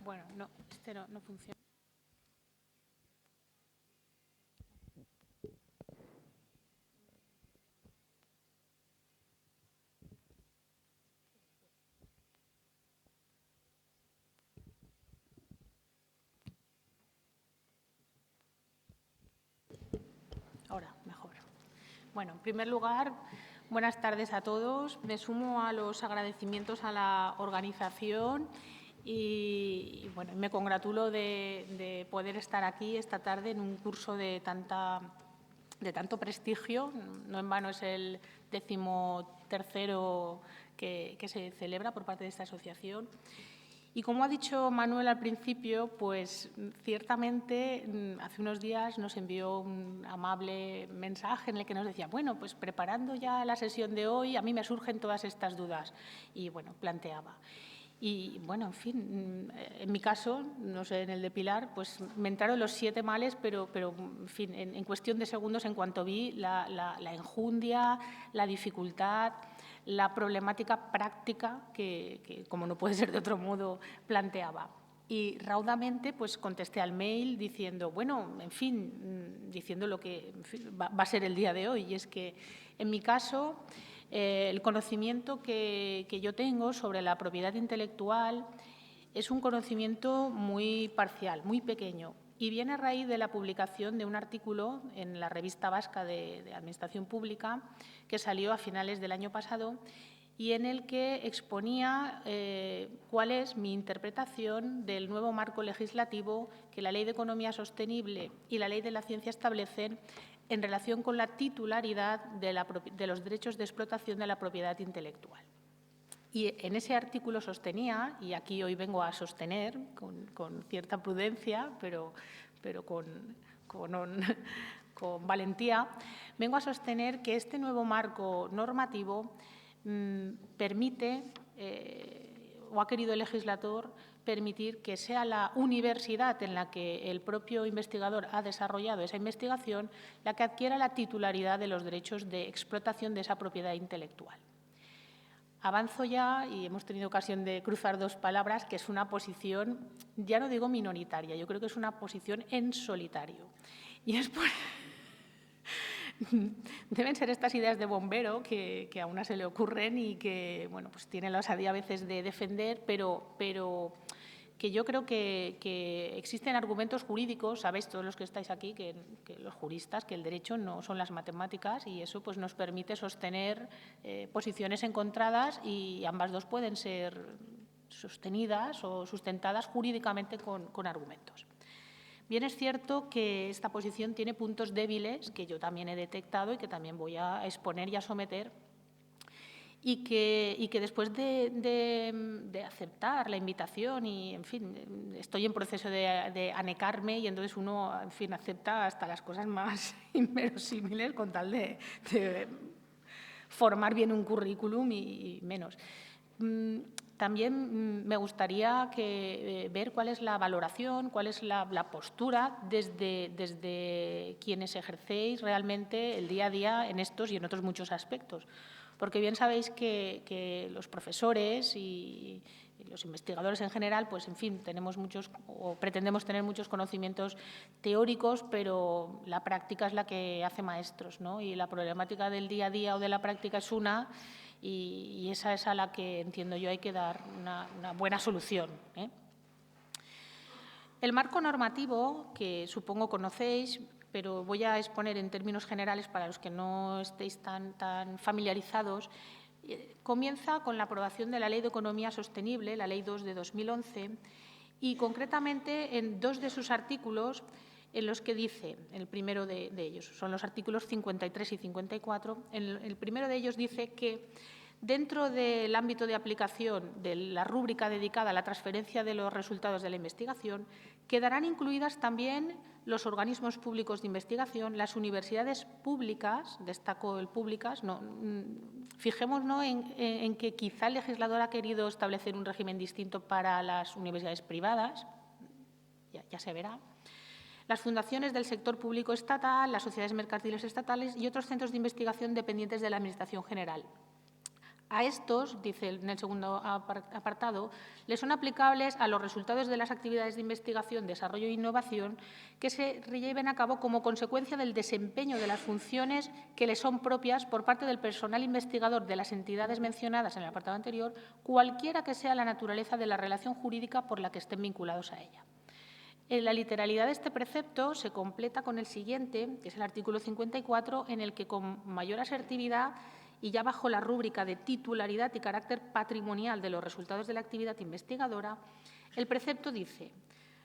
Bueno, no, este no funciona. Ahora, mejor. Bueno, en primer lugar, buenas tardes a todos. Me sumo a los agradecimientos a la organización y bueno, me congratulo de poder estar aquí esta tarde en un curso de tanto prestigio. No en vano es el 13º que se celebra por parte de esta asociación. Y como ha dicho Manuel al principio, pues ciertamente hace unos días nos envió un amable mensaje en el que nos decía, bueno, pues preparando ya la sesión de hoy, a mí me surgen todas estas dudas. Y bueno, planteaba. Y bueno, en fin, en mi caso, no sé, en el de Pilar, pues me entraron los 7 males, pero en fin, en cuestión de segundos, en cuanto vi la enjundia, la dificultad, la problemática práctica que, como no puede ser de otro modo, planteaba. Y raudamente pues contesté al mail diciendo, bueno, en fin, diciendo lo que en fin, va a ser el día de hoy. Y es que, en mi caso, el conocimiento que yo tengo sobre la propiedad intelectual es un conocimiento muy parcial, muy pequeño. Y viene a raíz de la publicación de un artículo en la Revista Vasca de Administración Pública que salió a finales del año pasado y en el que exponía cuál es mi interpretación del nuevo marco legislativo que la Ley de Economía Sostenible y la Ley de la Ciencia establecen en relación con la titularidad de los derechos de explotación de la propiedad intelectual. Y en ese artículo sostenía, y aquí hoy vengo a sostener con cierta prudencia, pero con valentía, vengo a sostener que este nuevo marco normativo permite, o ha querido el legislador, permitir que sea la universidad en la que el propio investigador ha desarrollado esa investigación la que adquiera la titularidad de los derechos de explotación de esa propiedad intelectual. Avanzo ya, y hemos tenido ocasión de cruzar 2 palabras, que es una posición, ya no digo minoritaria, yo creo que es una posición en solitario. Y es por... Deben ser estas ideas de bombero que a una se le ocurren y que, bueno, pues tiene la osadía a veces de defender, pero que yo creo que existen argumentos jurídicos, sabéis todos los que estáis aquí, que los juristas, que el derecho no son las matemáticas y eso pues nos permite sostener posiciones encontradas y ambas dos pueden ser sostenidas o sustentadas jurídicamente con argumentos. Bien es cierto que esta posición tiene puntos débiles que yo también he detectado y que también voy a exponer y a someter y que después de aceptar la invitación y, en fin, estoy en proceso de anecarme y entonces uno, en fin, acepta hasta las cosas más inverosímiles con tal de formar bien un currículum y menos. También me gustaría ver cuál es la valoración, cuál es la postura desde quienes ejercéis realmente el día a día en estos y en otros muchos aspectos. Porque bien sabéis que los profesores y los investigadores en general, pues en fin, tenemos muchos o pretendemos tener muchos conocimientos teóricos, pero la práctica es la que hace maestros, ¿no? Y la problemática del día a día o de la práctica es una y esa es a la que, entiendo yo, hay que dar una buena solución, ¿eh? El marco normativo, que supongo conocéis, pero voy a exponer en términos generales para los que no estéis tan familiarizados, comienza con la aprobación de la Ley de Economía Sostenible, la Ley 2 de 2011, y concretamente en 2 de sus artículos en los que dice, el primero de ellos, son los artículos 53 y 54, el primero de ellos dice que dentro del ámbito de aplicación de la rúbrica dedicada a la transferencia de los resultados de la investigación, quedarán incluidas también los organismos públicos de investigación, las universidades públicas, destaco el públicas, fijémonos en que quizá el legislador ha querido establecer un régimen distinto para las universidades privadas, ya se verá, las fundaciones del sector público estatal, las sociedades mercantiles estatales y otros centros de investigación dependientes de la Administración General. A estos, dice en el segundo apartado, les son aplicables a los resultados de las actividades de investigación, desarrollo e innovación que se lleven a cabo como consecuencia del desempeño de las funciones que les son propias por parte del personal investigador de las entidades mencionadas en el apartado anterior, cualquiera que sea la naturaleza de la relación jurídica por la que estén vinculados a ella. En la literalidad de este precepto se completa con el siguiente, que es el artículo 54, en el que con mayor asertividad y ya bajo la rúbrica de titularidad y carácter patrimonial de los resultados de la actividad investigadora, el precepto dice: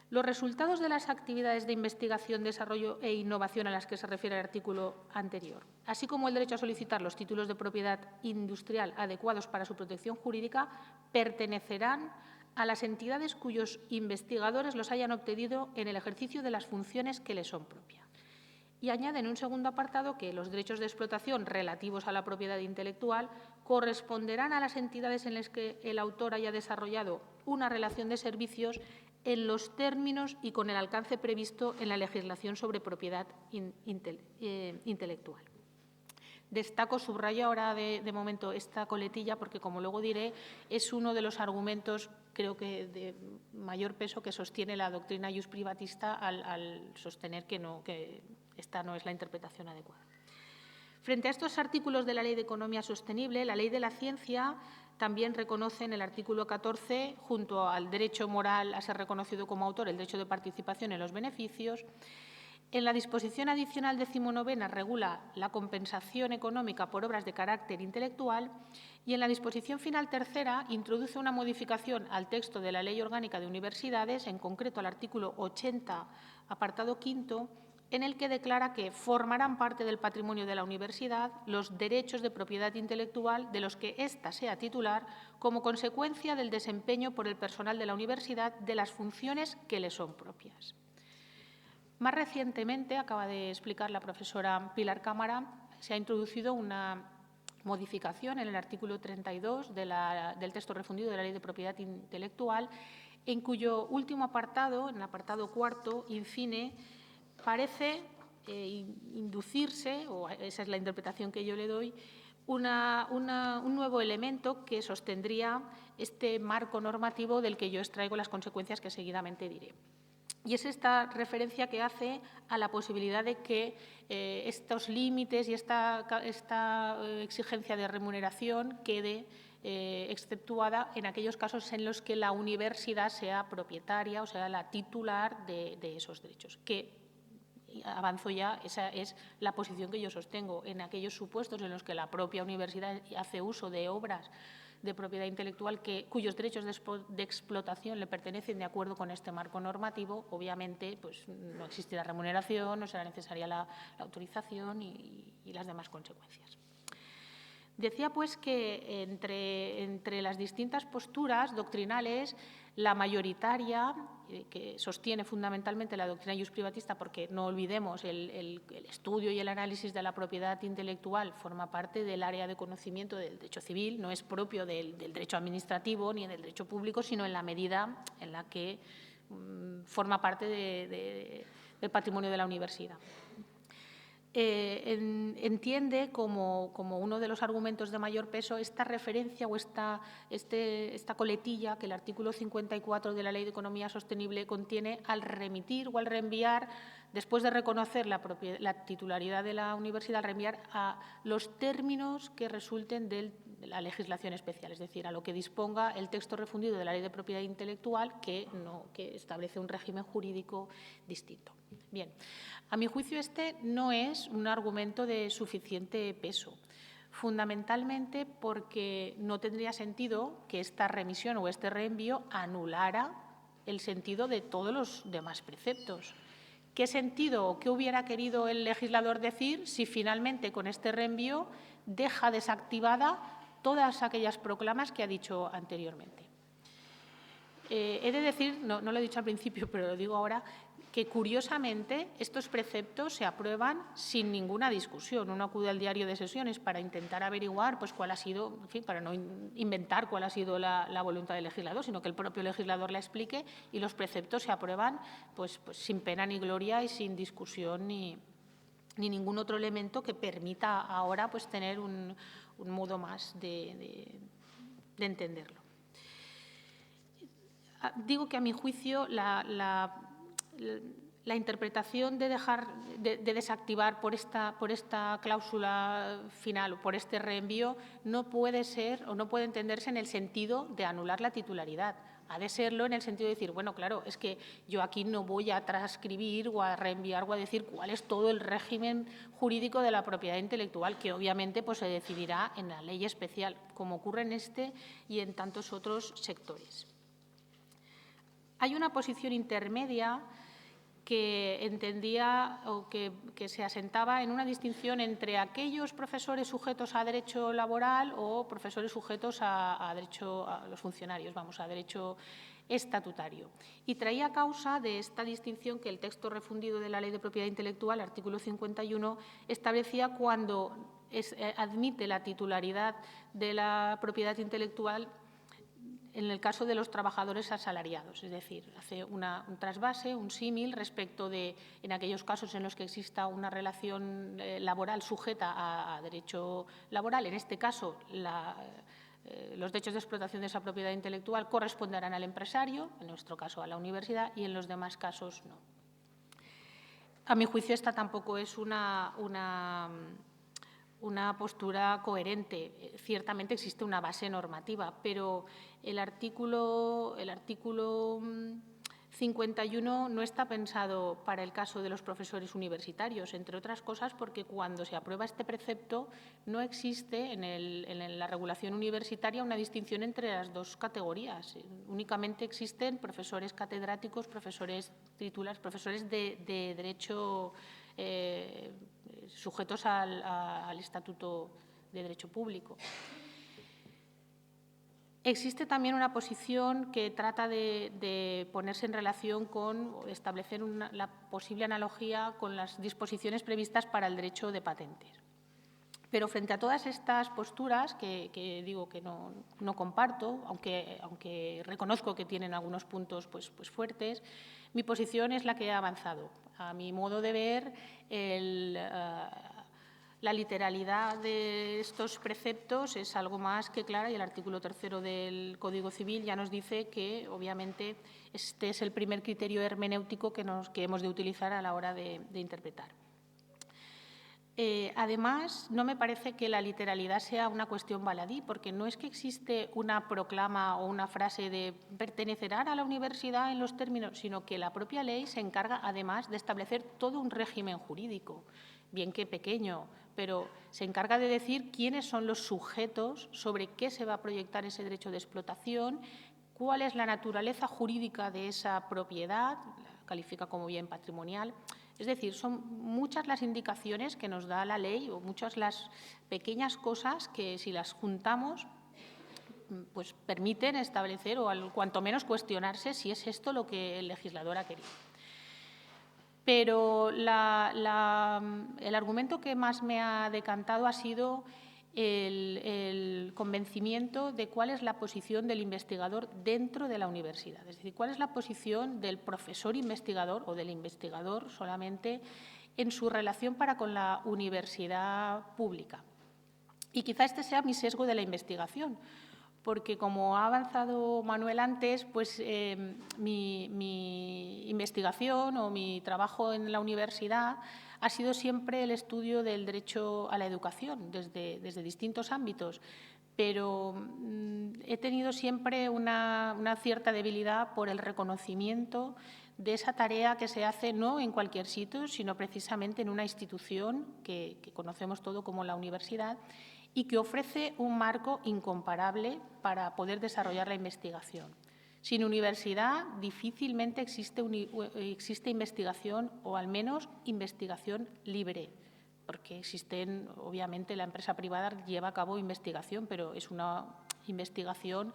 los resultados de las actividades de investigación, desarrollo e innovación a las que se refiere el artículo anterior, así como el derecho a solicitar los títulos de propiedad industrial adecuados para su protección jurídica, pertenecerán a las entidades cuyos investigadores los hayan obtenido en el ejercicio de las funciones que les son propias. Y añade en un segundo apartado que los derechos de explotación relativos a la propiedad intelectual corresponderán a las entidades en las que el autor haya desarrollado una relación de servicios en los términos y con el alcance previsto en la legislación sobre propiedad intelectual. Destaco, subrayo ahora de momento esta coletilla porque, como luego diré, es uno de los argumentos, creo que de mayor peso, que sostiene la doctrina ius privatista al sostener que esta no es la interpretación adecuada. Frente a estos artículos de la Ley de Economía Sostenible, la Ley de la Ciencia también reconoce en el artículo 14, junto al derecho moral a ser reconocido como autor, el derecho de participación en los beneficios. En la disposición adicional 19ª regula la compensación económica por obras de carácter intelectual y en la disposición final tercera introduce una modificación al texto de la Ley Orgánica de Universidades, en concreto al artículo 80, apartado 5º, en el que declara que formarán parte del patrimonio de la universidad los derechos de propiedad intelectual de los que ésta sea titular como consecuencia del desempeño por el personal de la universidad de las funciones que le son propias. Más recientemente, acaba de explicar la profesora Pilar Cámara, se ha introducido una modificación en el artículo 32 del texto refundido de la Ley de Propiedad Intelectual, en cuyo último apartado, en el apartado 4, in fine, parece inducirse, o esa es la interpretación que yo le doy, un nuevo elemento que sostendría este marco normativo del que yo extraigo las consecuencias que seguidamente diré. Y es esta referencia que hace a la posibilidad de que estos límites y esta exigencia de remuneración quede exceptuada en aquellos casos en los que la universidad sea propietaria, o sea, la titular de esos derechos, que avanzo ya, esa es la posición que yo sostengo. En aquellos supuestos en los que la propia universidad hace uso de obras de propiedad intelectual cuyos derechos de explotación le pertenecen de acuerdo con este marco normativo, obviamente pues, no existirá remuneración, no será necesaria la autorización y las demás consecuencias. Decía pues que entre las distintas posturas doctrinales, la mayoritaria, que sostiene fundamentalmente la doctrina ius privatista, porque no olvidemos, el estudio y el análisis de la propiedad intelectual forma parte del área de conocimiento del derecho civil, no es propio del derecho administrativo ni del derecho público, sino en la medida en la que forma parte del patrimonio de la universidad. Entiende como uno de los argumentos de mayor peso esta referencia o esta coletilla que el artículo 54 de la Ley de Economía Sostenible contiene al remitir o al reenviar, después de reconocer la titularidad de la universidad, al reenviar a los términos que resulten del la legislación especial, es decir, a lo que disponga el texto refundido de la Ley de Propiedad Intelectual, que establece un régimen jurídico distinto. Bien, a mi juicio este no es un argumento de suficiente peso, fundamentalmente porque no tendría sentido que esta remisión o este reenvío anulara el sentido de todos los demás preceptos. ¿Qué sentido o qué hubiera querido el legislador decir si finalmente con este reenvío deja desactivada todas aquellas proclamas que ha dicho anteriormente? He de decir, no lo he dicho al principio, pero lo digo ahora, que curiosamente estos preceptos se aprueban sin ninguna discusión. Uno acude al diario de sesiones para intentar averiguar pues, cuál ha sido, en fin, para no inventar cuál ha sido la voluntad del legislador, sino que el propio legislador la explique, y los preceptos se aprueban pues sin pena ni gloria y sin discusión ni ningún otro elemento que permita ahora pues, tener un modo más de entenderlo. Digo que, a mi juicio, la interpretación de desactivar por esta cláusula final o por este reenvío no puede ser o no puede entenderse en el sentido de anular la titularidad. Ha de serlo en el sentido de decir, bueno, claro, es que yo aquí no voy a transcribir o a reenviar o a decir cuál es todo el régimen jurídico de la propiedad intelectual, que obviamente pues, se decidirá en la ley especial, como ocurre en este y en tantos otros sectores. Hay una posición intermedia que entendía o que se asentaba en una distinción entre aquellos profesores sujetos a derecho laboral o profesores sujetos a derecho, a los funcionarios, a derecho estatutario. Y traía causa de esta distinción que el texto refundido de la Ley de Propiedad Intelectual, artículo 51, establecía cuando admite la titularidad de la propiedad intelectual en el caso de los trabajadores asalariados, es decir, hace un trasvase, un símil respecto de, en aquellos casos en los que exista una relación laboral sujeta a derecho laboral, en este caso los derechos de explotación de esa propiedad intelectual corresponderán al empresario, en nuestro caso a la universidad, y en los demás casos no. A mi juicio, esta tampoco es una postura coherente. Ciertamente existe una base normativa, pero el artículo 51 no está pensado para el caso de los profesores universitarios, entre otras cosas porque cuando se aprueba este precepto no existe en la regulación universitaria una distinción entre las dos categorías. Únicamente existen profesores catedráticos, profesores titulares, profesores de derecho sujetos al Estatuto de Derecho Público. Existe también una posición que trata de ponerse en relación con o establecer la posible analogía con las disposiciones previstas para el derecho de patentes. Pero frente a todas estas posturas, que digo que no comparto, aunque reconozco que tienen algunos puntos pues fuertes, mi posición es la que he avanzado. A mi modo de ver, la literalidad de estos preceptos es algo más que clara y el artículo 3 del Código Civil ya nos dice que, obviamente, este es el primer criterio hermenéutico que hemos de utilizar a la hora de interpretar. Además, no me parece que la literalidad sea una cuestión baladí, porque no es que existe una proclama o una frase de pertenecerán a la universidad en los términos, sino que la propia ley se encarga, además, de establecer todo un régimen jurídico, bien que pequeño, pero se encarga de decir quiénes son los sujetos, sobre qué se va a proyectar ese derecho de explotación, cuál es la naturaleza jurídica de esa propiedad, la califica como bien patrimonial. Es decir, son muchas las indicaciones que nos da la ley o muchas las pequeñas cosas que, si las juntamos, pues permiten establecer o cuanto menos cuestionarse si es esto lo que el legislador ha querido. Pero el argumento que más me ha decantado ha sido el convencimiento de cuál es la posición del investigador dentro de la universidad. Es decir, cuál es la posición del profesor investigador o del investigador solamente en su relación para con la universidad pública. Y quizá este sea mi sesgo de la investigación, porque, como ha avanzado Manuel antes, pues mi investigación o mi trabajo en la universidad ha sido siempre el estudio del derecho a la educación desde distintos ámbitos, pero he tenido siempre una cierta debilidad por el reconocimiento de esa tarea que se hace no en cualquier sitio, sino precisamente en una institución que conocemos todo como la universidad y que ofrece un marco incomparable para poder desarrollar la investigación. Sin universidad difícilmente existe investigación, o al menos investigación libre, porque existen, obviamente, la empresa privada lleva a cabo investigación, pero es una investigación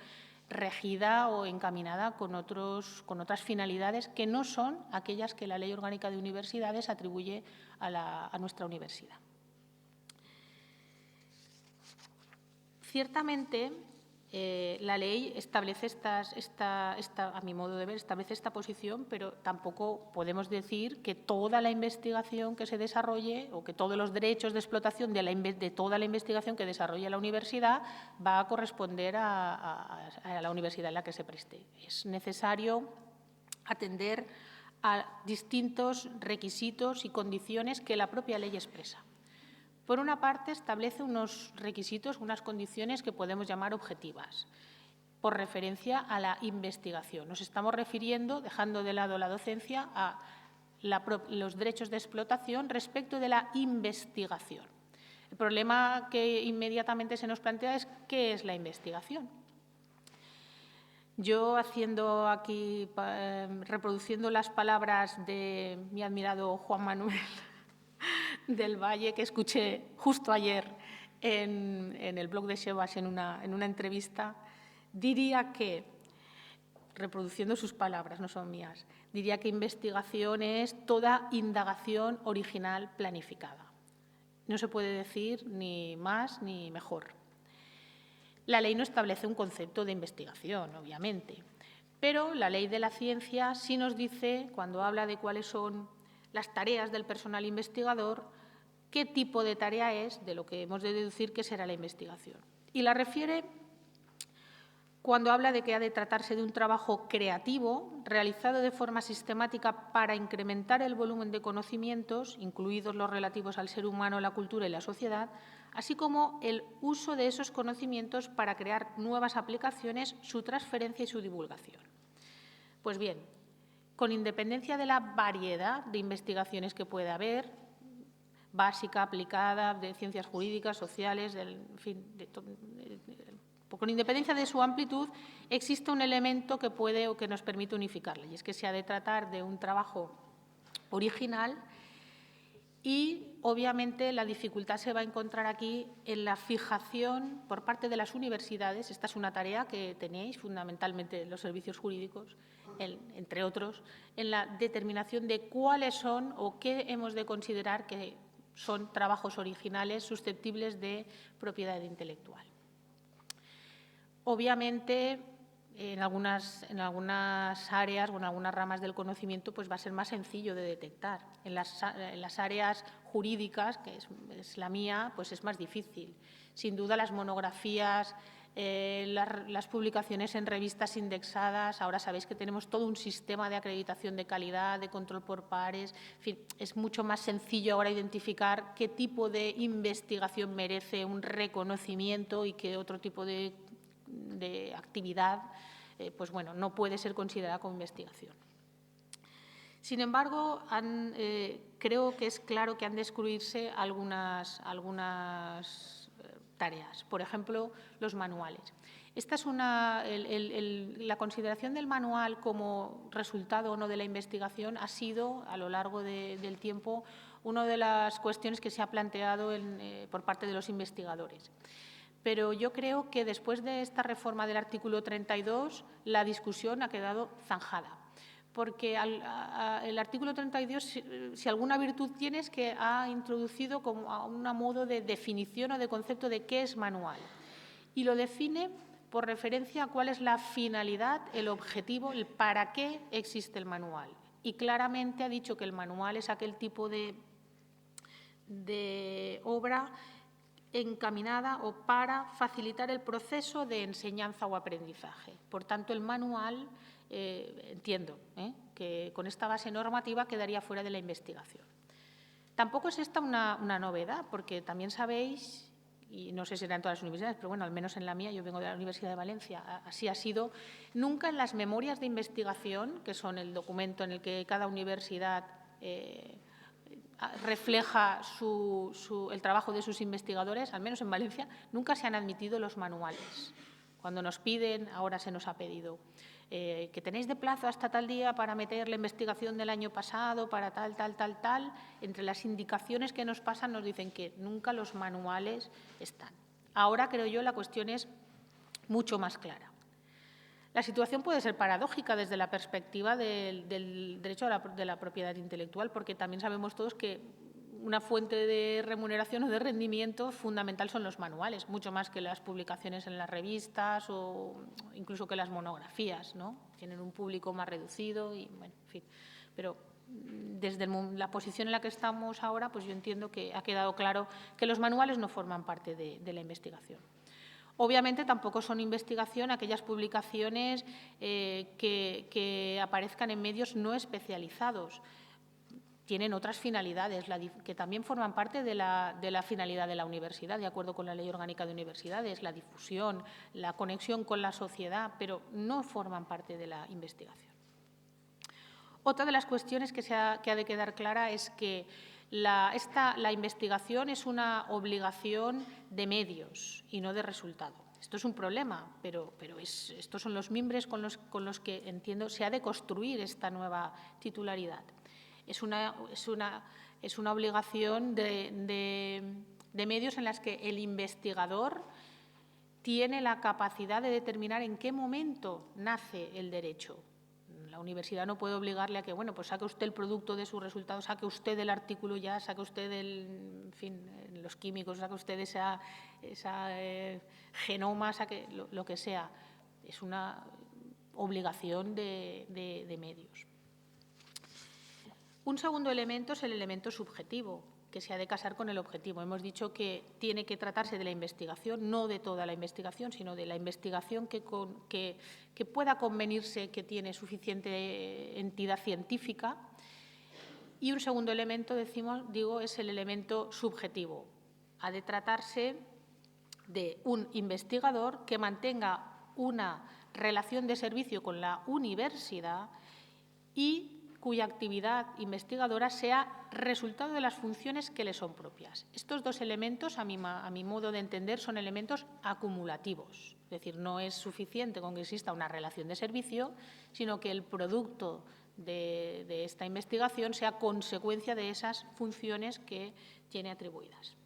regida o encaminada con otras finalidades que no son aquellas que la Ley Orgánica de Universidades atribuye a nuestra universidad. Ciertamente, la ley establece a mi modo de ver, establece esta posición, pero tampoco podemos decir que toda la investigación que se desarrolle o que todos los derechos de explotación de toda la investigación que desarrolle la universidad va a corresponder a la universidad en la que se preste. Es necesario atender a distintos requisitos y condiciones que la propia ley expresa. Por una parte, establece unos requisitos, unas condiciones que podemos llamar objetivas, por referencia a la investigación. Nos estamos refiriendo, dejando de lado la docencia, a los derechos de explotación respecto de la investigación. El problema que inmediatamente se nos plantea es ¿qué es la investigación? Yo, haciendo aquí, reproduciendo las palabras de mi admirado Juan Manuel del Valle, que escuché justo ayer en el blog de Sebas en una entrevista, diría que, reproduciendo sus palabras, no son mías, diría que investigación es toda indagación original planificada. No se puede decir ni más ni mejor. La ley no establece un concepto de investigación, obviamente, pero la ley de la ciencia sí nos dice, cuando habla de cuáles son las tareas del personal investigador, qué tipo de tarea es de lo que hemos de deducir que será la investigación. Y la refiere cuando habla de que ha de tratarse de un trabajo creativo realizado de forma sistemática para incrementar el volumen de conocimientos, incluidos los relativos al ser humano, la cultura y la sociedad, así como el uso de esos conocimientos para crear nuevas aplicaciones, su transferencia y su divulgación. Pues bien, con independencia de la variedad de investigaciones que pueda haber, básica, aplicada, de ciencias jurídicas, sociales, en fin, con independencia de su amplitud, existe un elemento que puede o que nos permite unificarla, y es que se ha de tratar de un trabajo original y, obviamente, la dificultad se va a encontrar aquí en la fijación por parte de las universidades. Esta es una tarea que tenéis fundamentalmente los servicios jurídicos, entre otros, en la determinación de cuáles son o qué hemos de considerar que son trabajos originales susceptibles de propiedad intelectual. Obviamente, en algunas áreas o en algunas ramas del conocimiento pues va a ser más sencillo de detectar. En las áreas jurídicas, que es la mía, pues es más difícil. Sin duda, las monografías, las publicaciones en revistas indexadas, ahora sabéis que tenemos todo un sistema de acreditación de calidad, de control por pares, en fin, es mucho más sencillo ahora identificar qué tipo de investigación merece un reconocimiento y qué otro tipo de actividad pues bueno, no puede ser considerada como investigación. Sin embargo, creo que es claro que han de excluirse algunas tareas, por ejemplo, los manuales. Esta es la consideración del manual como resultado o no de la investigación ha sido, a lo largo del tiempo, una de las cuestiones que se ha planteado por parte de los investigadores. Pero yo creo que después de esta reforma del artículo 32, la discusión ha quedado zanjada. Porque el artículo 32, si alguna virtud tiene, es que ha introducido como a un modo de definición o de concepto de qué es manual. Y lo define por referencia a cuál es la finalidad, el objetivo, el para qué existe el manual. Y claramente ha dicho que el manual es aquel tipo de obra encaminada o para facilitar el proceso de enseñanza o aprendizaje. Por tanto, el manual, entiendo que con esta base normativa quedaría fuera de la investigación. Tampoco es esta una novedad, porque también sabéis y no sé si era en todas las universidades, pero bueno, al menos en la mía, yo vengo de la Universidad de Valencia, así ha sido, nunca en las memorias de investigación, que son el documento en el que cada universidad refleja el trabajo de sus investigadores, al menos en Valencia, nunca se han admitido los manuales. Cuando nos piden, ahora se nos ha pedido, que tenéis de plazo hasta tal día para meter la investigación del año pasado, para tal, entre las indicaciones que nos pasan nos dicen que nunca los manuales están. Ahora, creo yo, la cuestión es mucho más clara. La situación puede ser paradójica desde la perspectiva del derecho de la propiedad intelectual, porque también sabemos todos que una fuente de remuneración o de rendimiento fundamental son los manuales, mucho más que las publicaciones en las revistas o incluso que las monografías, ¿no? Tienen un público más reducido y, bueno, en fin. Pero desde la posición en la que estamos ahora, pues yo entiendo que ha quedado claro que los manuales no forman parte de la investigación. Obviamente, tampoco son investigación aquellas publicaciones que aparezcan en medios no especializados. Tienen otras finalidades que también forman parte de la finalidad de la universidad, de acuerdo con la Ley Orgánica de Universidades, la difusión, la conexión con la sociedad, pero no forman parte de la investigación. Otra de las cuestiones que ha de quedar clara es que la investigación es una obligación de medios y no de resultado. Esto es un problema, pero estos son los mimbres con los que, entiendo, se ha de construir esta nueva titularidad. Es una obligación de medios en las que el investigador tiene la capacidad de determinar en qué momento nace el derecho. La universidad no puede obligarle a que, bueno, pues saque usted el producto de sus resultados, saque usted el artículo ya, saque usted los químicos, saque usted esa genoma, saque lo que sea. Es una obligación de medios. Un segundo elemento es el elemento subjetivo, que se ha de casar con el objetivo. Hemos dicho que tiene que tratarse de la investigación, no de toda la investigación, sino de la investigación que pueda convenirse que tiene suficiente entidad científica. Y un segundo elemento, es el elemento subjetivo. Ha de tratarse de un investigador que mantenga una relación de servicio con la universidad y cuya actividad investigadora sea resultado de las funciones que le son propias. Estos dos elementos, a mi modo de entender, son elementos acumulativos. Es decir, no es suficiente con que exista una relación de servicio, sino que el producto de esta investigación sea consecuencia de esas funciones que tiene atribuidas.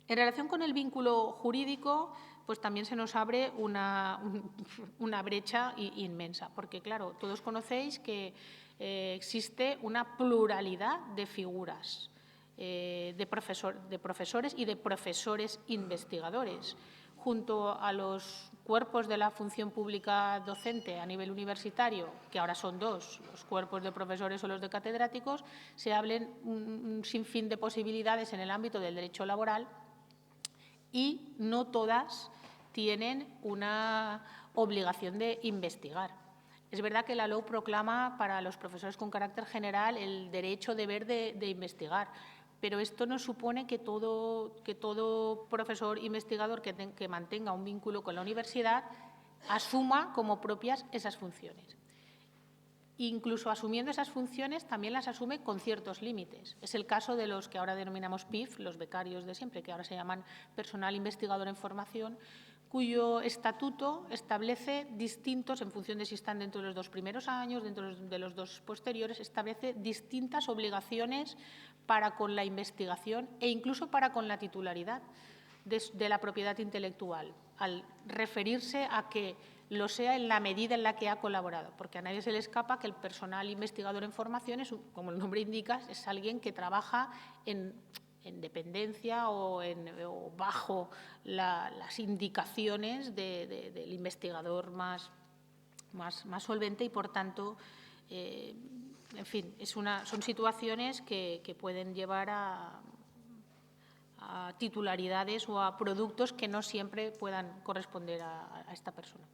En relación con el vínculo jurídico, pues también se nos abre una brecha inmensa, porque, claro, todos conocéis que existe una pluralidad de figuras de profesores y de profesores investigadores. Junto a los cuerpos de la función pública docente a nivel universitario, que ahora son dos, los cuerpos de profesores o los de catedráticos, se abren un sinfín de posibilidades en el ámbito del derecho laboral y no todas tienen una obligación de investigar. Es verdad que la LOU proclama para los profesores con carácter general el derecho, deber de investigar, pero esto no supone que todo profesor investigador que mantenga un vínculo con la universidad asuma como propias esas funciones. Incluso asumiendo esas funciones, también las asume con ciertos límites. Es el caso de los que ahora denominamos PIF, los becarios de siempre, que ahora se llaman personal investigador en formación, cuyo estatuto establece distintos, en función de si están dentro de los 2 primeros años, dentro de los 2 posteriores, establece distintas obligaciones para con la investigación e incluso para con la titularidad de la propiedad intelectual, al referirse a que lo sea en la medida en la que ha colaborado, porque a nadie se le escapa que el personal investigador en formación, como el nombre indica, es alguien que trabaja en dependencia o bajo las indicaciones del investigador más solvente y, por tanto, en fin, son situaciones que pueden llevar a titularidades o a productos que no siempre puedan corresponder a esta persona.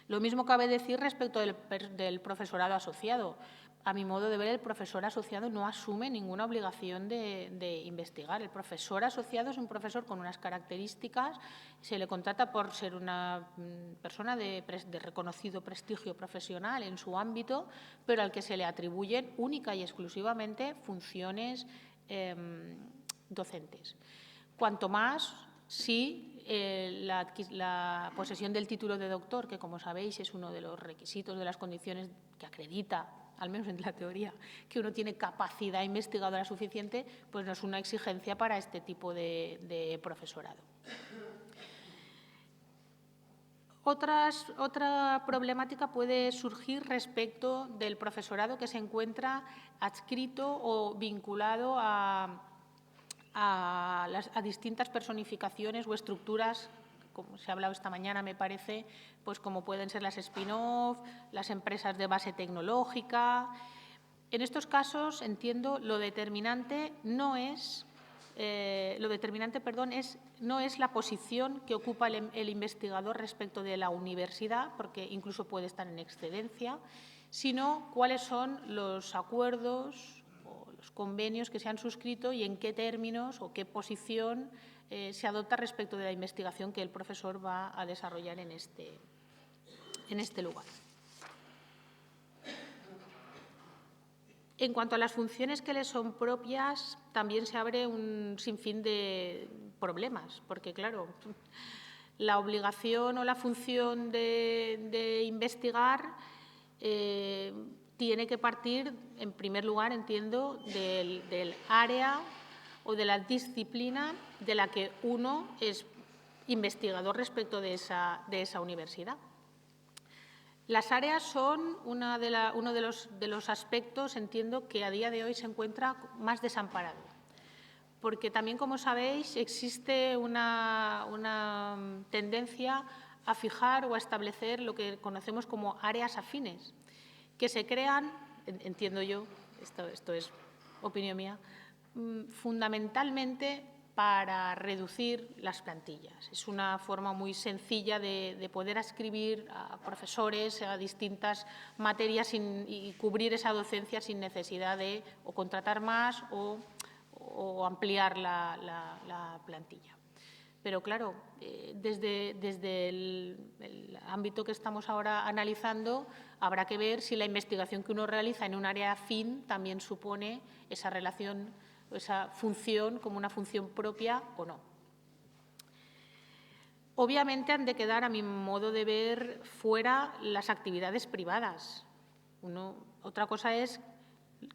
Lo mismo cabe decir respecto del profesorado asociado. A mi modo de ver, el profesor asociado no asume ninguna obligación de investigar. El profesor asociado es un profesor con unas características, se le contrata por ser una persona de reconocido prestigio profesional en su ámbito, pero al que se le atribuyen única y exclusivamente funciones docentes. Cuanto más si la posesión del título de doctor, que como sabéis es uno de los requisitos de las condiciones que acredita, al menos en la teoría, que uno tiene capacidad investigadora suficiente, pues no es una exigencia para este tipo de profesorado. Otra problemática puede surgir respecto del profesorado que se encuentra adscrito o vinculado a distintas personificaciones o estructuras, como se ha hablado esta mañana, me parece, pues como pueden ser las spin-off, las empresas de base tecnológica. En estos casos, entiendo, lo determinante no es la posición que ocupa el investigador respecto de la universidad, porque incluso puede estar en excedencia, sino cuáles son los acuerdos o los convenios que se han suscrito y en qué términos o qué posición se adopta respecto de la investigación que el profesor va a desarrollar en este lugar. En cuanto a las funciones que le son propias, también se abre un sinfín de problemas, porque, claro, la obligación o la función de investigar tiene que partir, en primer lugar, entiendo, del área o de la disciplina de la que uno es investigador respecto de esa universidad. Las áreas son uno de los aspectos, entiendo, que a día de hoy se encuentra más desamparado. Porque también, como sabéis, existe una tendencia a fijar o a establecer lo que conocemos como áreas afines, que se crean, entiendo yo, esto es opinión mía, fundamentalmente para reducir las plantillas. Es una forma muy sencilla de poder adscribir a profesores a distintas materias y cubrir esa docencia sin necesidad de o contratar más o ampliar la plantilla. Pero, claro, desde el ámbito que estamos ahora analizando, habrá que ver si la investigación que uno realiza en un área afín también supone esa relación, esa función como una función propia o no. Obviamente han de quedar, a mi modo de ver, fuera las actividades privadas. Otra cosa es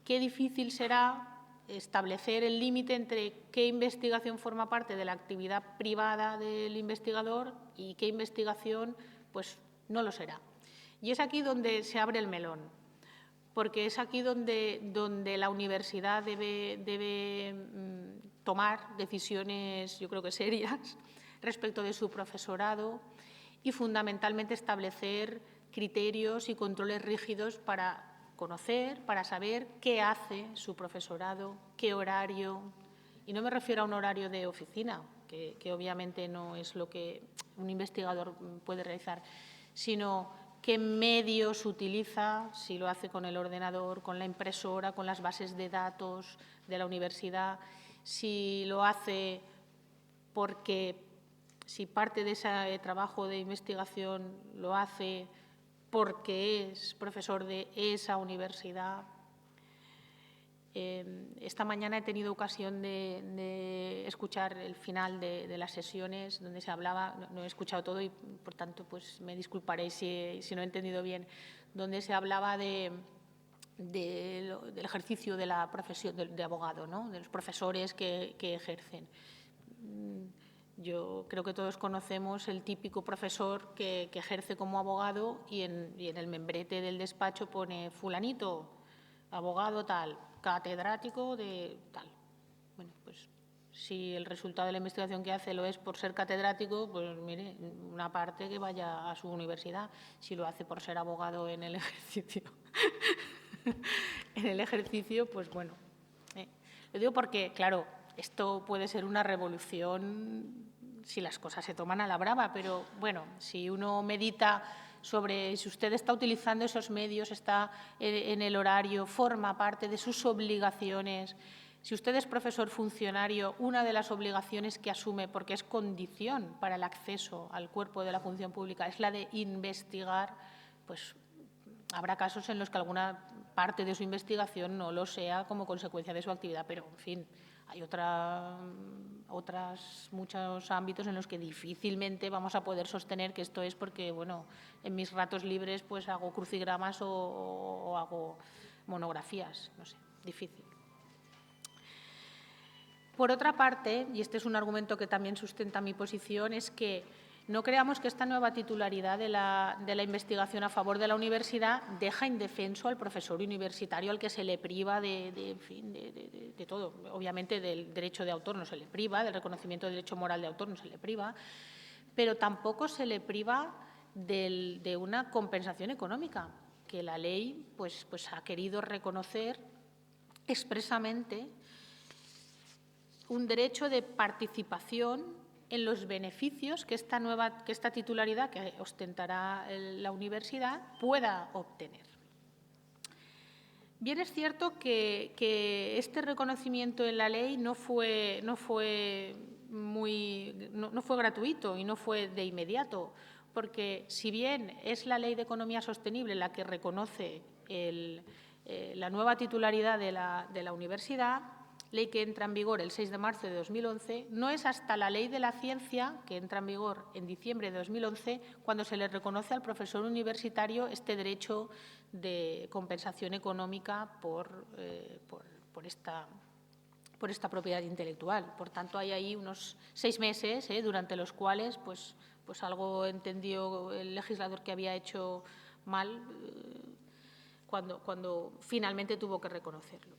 qué difícil será establecer el límite entre qué investigación forma parte de la actividad privada del investigador y qué investigación pues, no lo será. Y es aquí donde se abre el melón, porque es aquí donde la universidad debe tomar decisiones, yo creo que serias, respecto de su profesorado y fundamentalmente establecer criterios y controles rígidos para conocer, para saber qué hace su profesorado, qué horario. Y no me refiero a un horario de oficina, que obviamente no es lo que un investigador puede realizar, sino qué medios utiliza, si lo hace con el ordenador, con la impresora, con las bases de datos de la universidad, si lo hace porque, si parte de ese trabajo de investigación lo hace porque es profesor de esa universidad. Esta mañana he tenido ocasión de escuchar el final de las sesiones donde se hablaba, no he escuchado todo y, por tanto, pues me disculparéis si no he entendido bien, donde se hablaba del ejercicio de la profesión de abogado, ¿no? De los profesores que ejercen. Yo creo que todos conocemos el típico profesor que ejerce como abogado y en el membrete del despacho pone fulanito, abogado tal, catedrático de tal. Bueno, pues si el resultado de la investigación que hace lo es por ser catedrático, pues mire, una parte que vaya a su universidad. Si lo hace por ser abogado en el ejercicio, pues bueno. Lo digo porque, claro, esto puede ser una revolución si las cosas se toman a la brava, pero bueno, si uno medita sobre si usted está utilizando esos medios, está en el horario, forma parte de sus obligaciones. Si usted es profesor funcionario, una de las obligaciones que asume, porque es condición para el acceso al cuerpo de la función pública, es la de investigar, pues habrá casos en los que alguna parte de su investigación no lo sea como consecuencia de su actividad, pero, en fin, hay muchos ámbitos en los que difícilmente vamos a poder sostener que esto es porque, bueno, en mis ratos libres pues hago crucigramas o hago monografías, no sé, difícil. Por otra parte, y este es un argumento que también sustenta mi posición, es que no creamos que esta nueva titularidad de la investigación a favor de la universidad deja indefenso al profesor universitario al que se le priva de todo. Obviamente del derecho de autor no se le priva, del reconocimiento del derecho moral de autor no se le priva, pero tampoco se le priva de una compensación económica que la ley pues ha querido reconocer expresamente, un derecho de participación en los beneficios que esta titularidad que ostentará la universidad pueda obtener. Bien es cierto que este reconocimiento en la ley no fue gratuito y no fue de inmediato, porque si bien es la Ley de Economía Sostenible la que reconoce la nueva titularidad de la universidad, ley que entra en vigor el 6 de marzo de 2011, no es hasta la Ley de la Ciencia, que entra en vigor en diciembre de 2011, cuando se le reconoce al profesor universitario este derecho de compensación económica por esta propiedad intelectual. Por tanto, hay ahí unos 6 meses durante los cuales pues algo entendió el legislador que había hecho mal cuando finalmente tuvo que reconocerlo.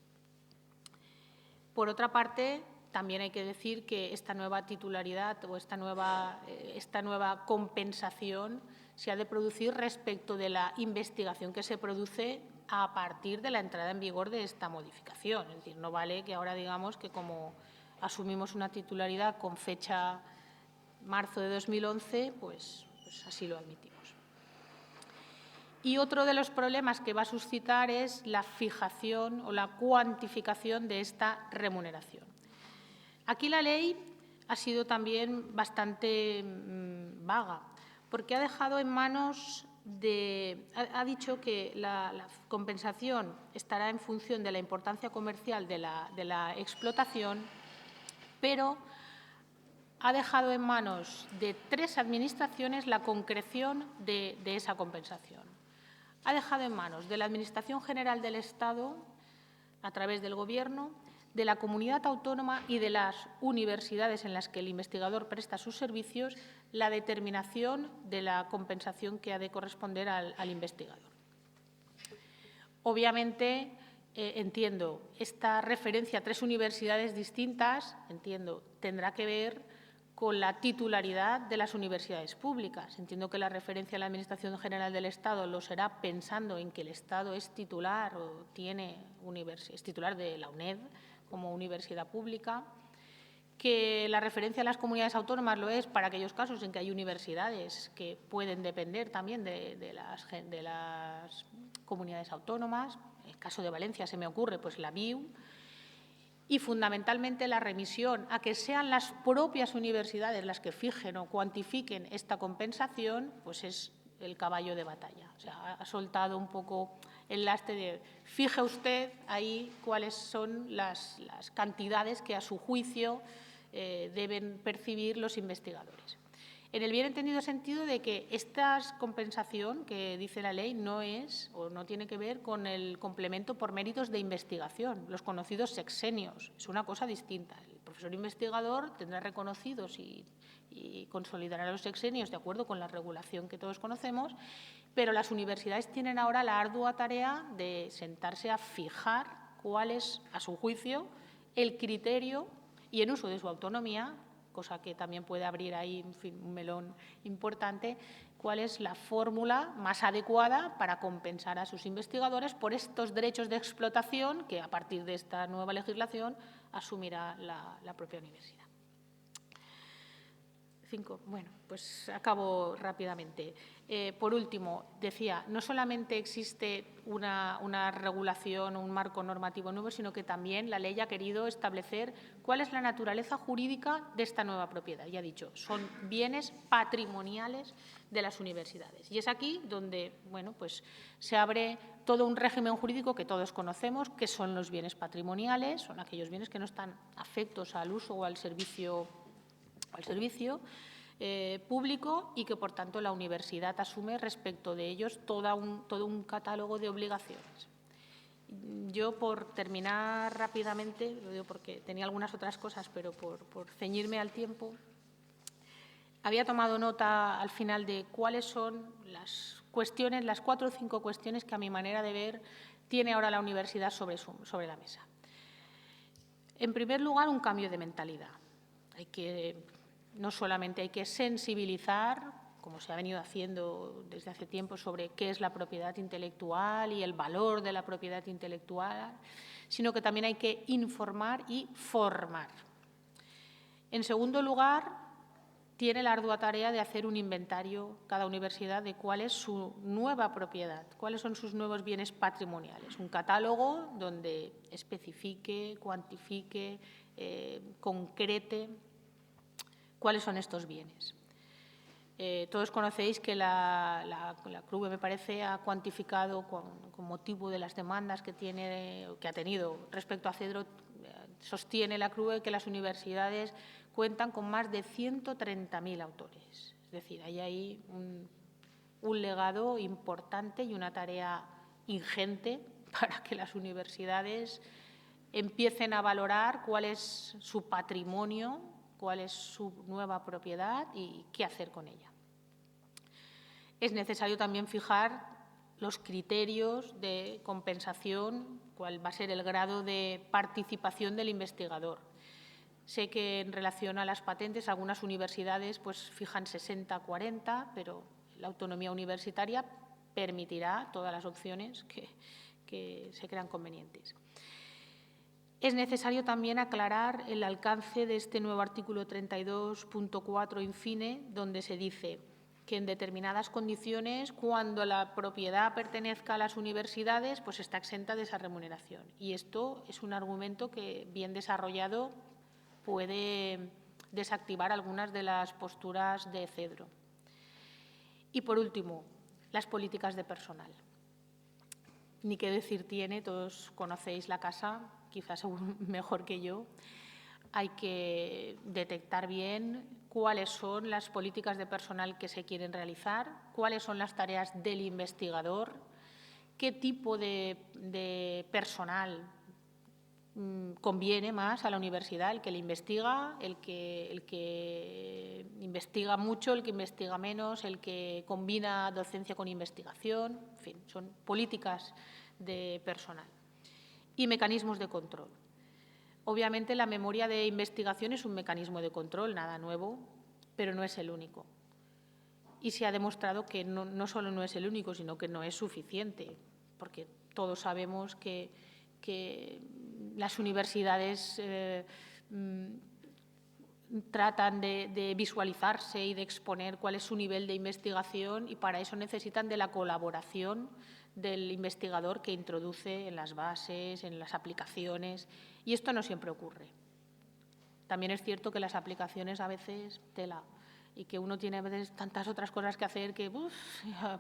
Por otra parte, también hay que decir que esta nueva titularidad o esta nueva compensación se ha de producir respecto de la investigación que se produce a partir de la entrada en vigor de esta modificación. Es decir, no vale que ahora digamos que como asumimos una titularidad con fecha marzo de 2011, pues así lo admitimos. Y otro de los problemas que va a suscitar es la fijación o la cuantificación de esta remuneración. Aquí la ley ha sido también bastante vaga, porque ha dejado en manos ha dicho que la compensación estará en función de la importancia comercial de la explotación, pero ha dejado en manos de 3 administraciones la concreción de esa compensación. Ha dejado en manos de la Administración General del Estado, a través del Gobierno, de la comunidad autónoma y de las universidades en las que el investigador presta sus servicios, la determinación de la compensación que ha de corresponder al investigador. Obviamente, entiendo, esta referencia a 3 universidades distintas, tendrá que ver con la titularidad de las universidades públicas. Entiendo que la referencia a la Administración General del Estado lo será pensando en que el Estado es titular o es titular de la UNED como universidad pública, que la referencia a las comunidades autónomas lo es para aquellos casos en que hay universidades que pueden depender también de las comunidades autónomas. En el caso de Valencia se me ocurre pues la BIU, y fundamentalmente la remisión a que sean las propias universidades las que fijen o cuantifiquen esta compensación, pues es el caballo de batalla. O sea, ha soltado un poco el lastre de fije usted ahí cuáles son las cantidades que a su juicio deben percibir los investigadores. En el bien entendido sentido de que esta compensación que dice la ley no es o no tiene que ver con el complemento por méritos de investigación, los conocidos sexenios. Es una cosa distinta. El profesor investigador tendrá reconocidos y consolidará los sexenios de acuerdo con la regulación que todos conocemos, pero las universidades tienen ahora la ardua tarea de sentarse a fijar cuál es, a su juicio, el criterio y en uso de su autonomía, cosa que también puede abrir ahí un melón importante, cuál es la fórmula más adecuada para compensar a sus investigadores por estos derechos de explotación que, a partir de esta nueva legislación, asumirá la propia universidad. 5. Bueno, pues acabo rápidamente. Por último, decía, no solamente existe una regulación, un marco normativo nuevo, sino que también la ley ha querido establecer cuál es la naturaleza jurídica de esta nueva propiedad. Ya he dicho, son bienes patrimoniales de las universidades. Y es aquí donde, bueno, pues se abre todo un régimen jurídico que todos conocemos, que son los bienes patrimoniales, son aquellos bienes que no están afectos al uso o al servicio público y que, por tanto, la universidad asume respecto de ellos todo un catálogo de obligaciones. Yo, por terminar rápidamente, lo digo porque tenía algunas otras cosas, pero por ceñirme al tiempo, había tomado nota al final de cuáles son las cuestiones, las 4 o 5 cuestiones que, a mi manera de ver, tiene ahora la universidad sobre la mesa. En primer lugar, un cambio de mentalidad. No solamente hay que sensibilizar, como se ha venido haciendo desde hace tiempo, sobre qué es la propiedad intelectual y el valor de la propiedad intelectual, sino que también hay que informar y formar. En segundo lugar, tiene la ardua tarea de hacer un inventario cada universidad de cuál es su nueva propiedad, cuáles son sus nuevos bienes patrimoniales. Un catálogo donde especifique, cuantifique, concrete cuáles son estos bienes. Todos conocéis que la CRUE, me parece, ha cuantificado con motivo de las demandas que ha tenido respecto a Cedro. Sostiene la CRUE que las universidades cuentan con más de 130.000 autores. Es decir, hay ahí un legado importante y una tarea ingente para que las universidades empiecen a valorar cuál es su patrimonio, cuál es su nueva propiedad y qué hacer con ella. Es necesario también fijar los criterios de compensación, cuál va a ser el grado de participación del investigador. Sé que en relación a las patentes algunas universidades pues fijan 60-40, pero la autonomía universitaria permitirá todas las opciones que se crean convenientes. Es necesario también aclarar el alcance de este nuevo artículo 32.4 in fine, donde se dice que en determinadas condiciones, cuando la propiedad pertenezca a las universidades, pues está exenta de esa remuneración. Y esto es un argumento que, bien desarrollado, puede desactivar algunas de las posturas de Cedro. Y, por último, las políticas de personal. Ni qué decir tiene, todos conocéis la casa, quizás mejor que yo. Hay que detectar bien cuáles son las políticas de personal que se quieren realizar, cuáles son las tareas del investigador, qué tipo de personal conviene más a la universidad, el que le investiga, el que investiga mucho, el que investiga menos, el que combina docencia con investigación, en fin, son políticas de personal. Y mecanismos de control. Obviamente, la memoria de investigación es un mecanismo de control, nada nuevo, pero no es el único. Y se ha demostrado que no solo no es el único, sino que no es suficiente, porque todos sabemos que las universidades tratan de visualizarse y de exponer cuál es su nivel de investigación y para eso necesitan de la colaboración del investigador que introduce en las bases, en las aplicaciones, y esto no siempre ocurre. También es cierto que las aplicaciones a veces tela y que uno tiene a veces tantas otras cosas que hacer que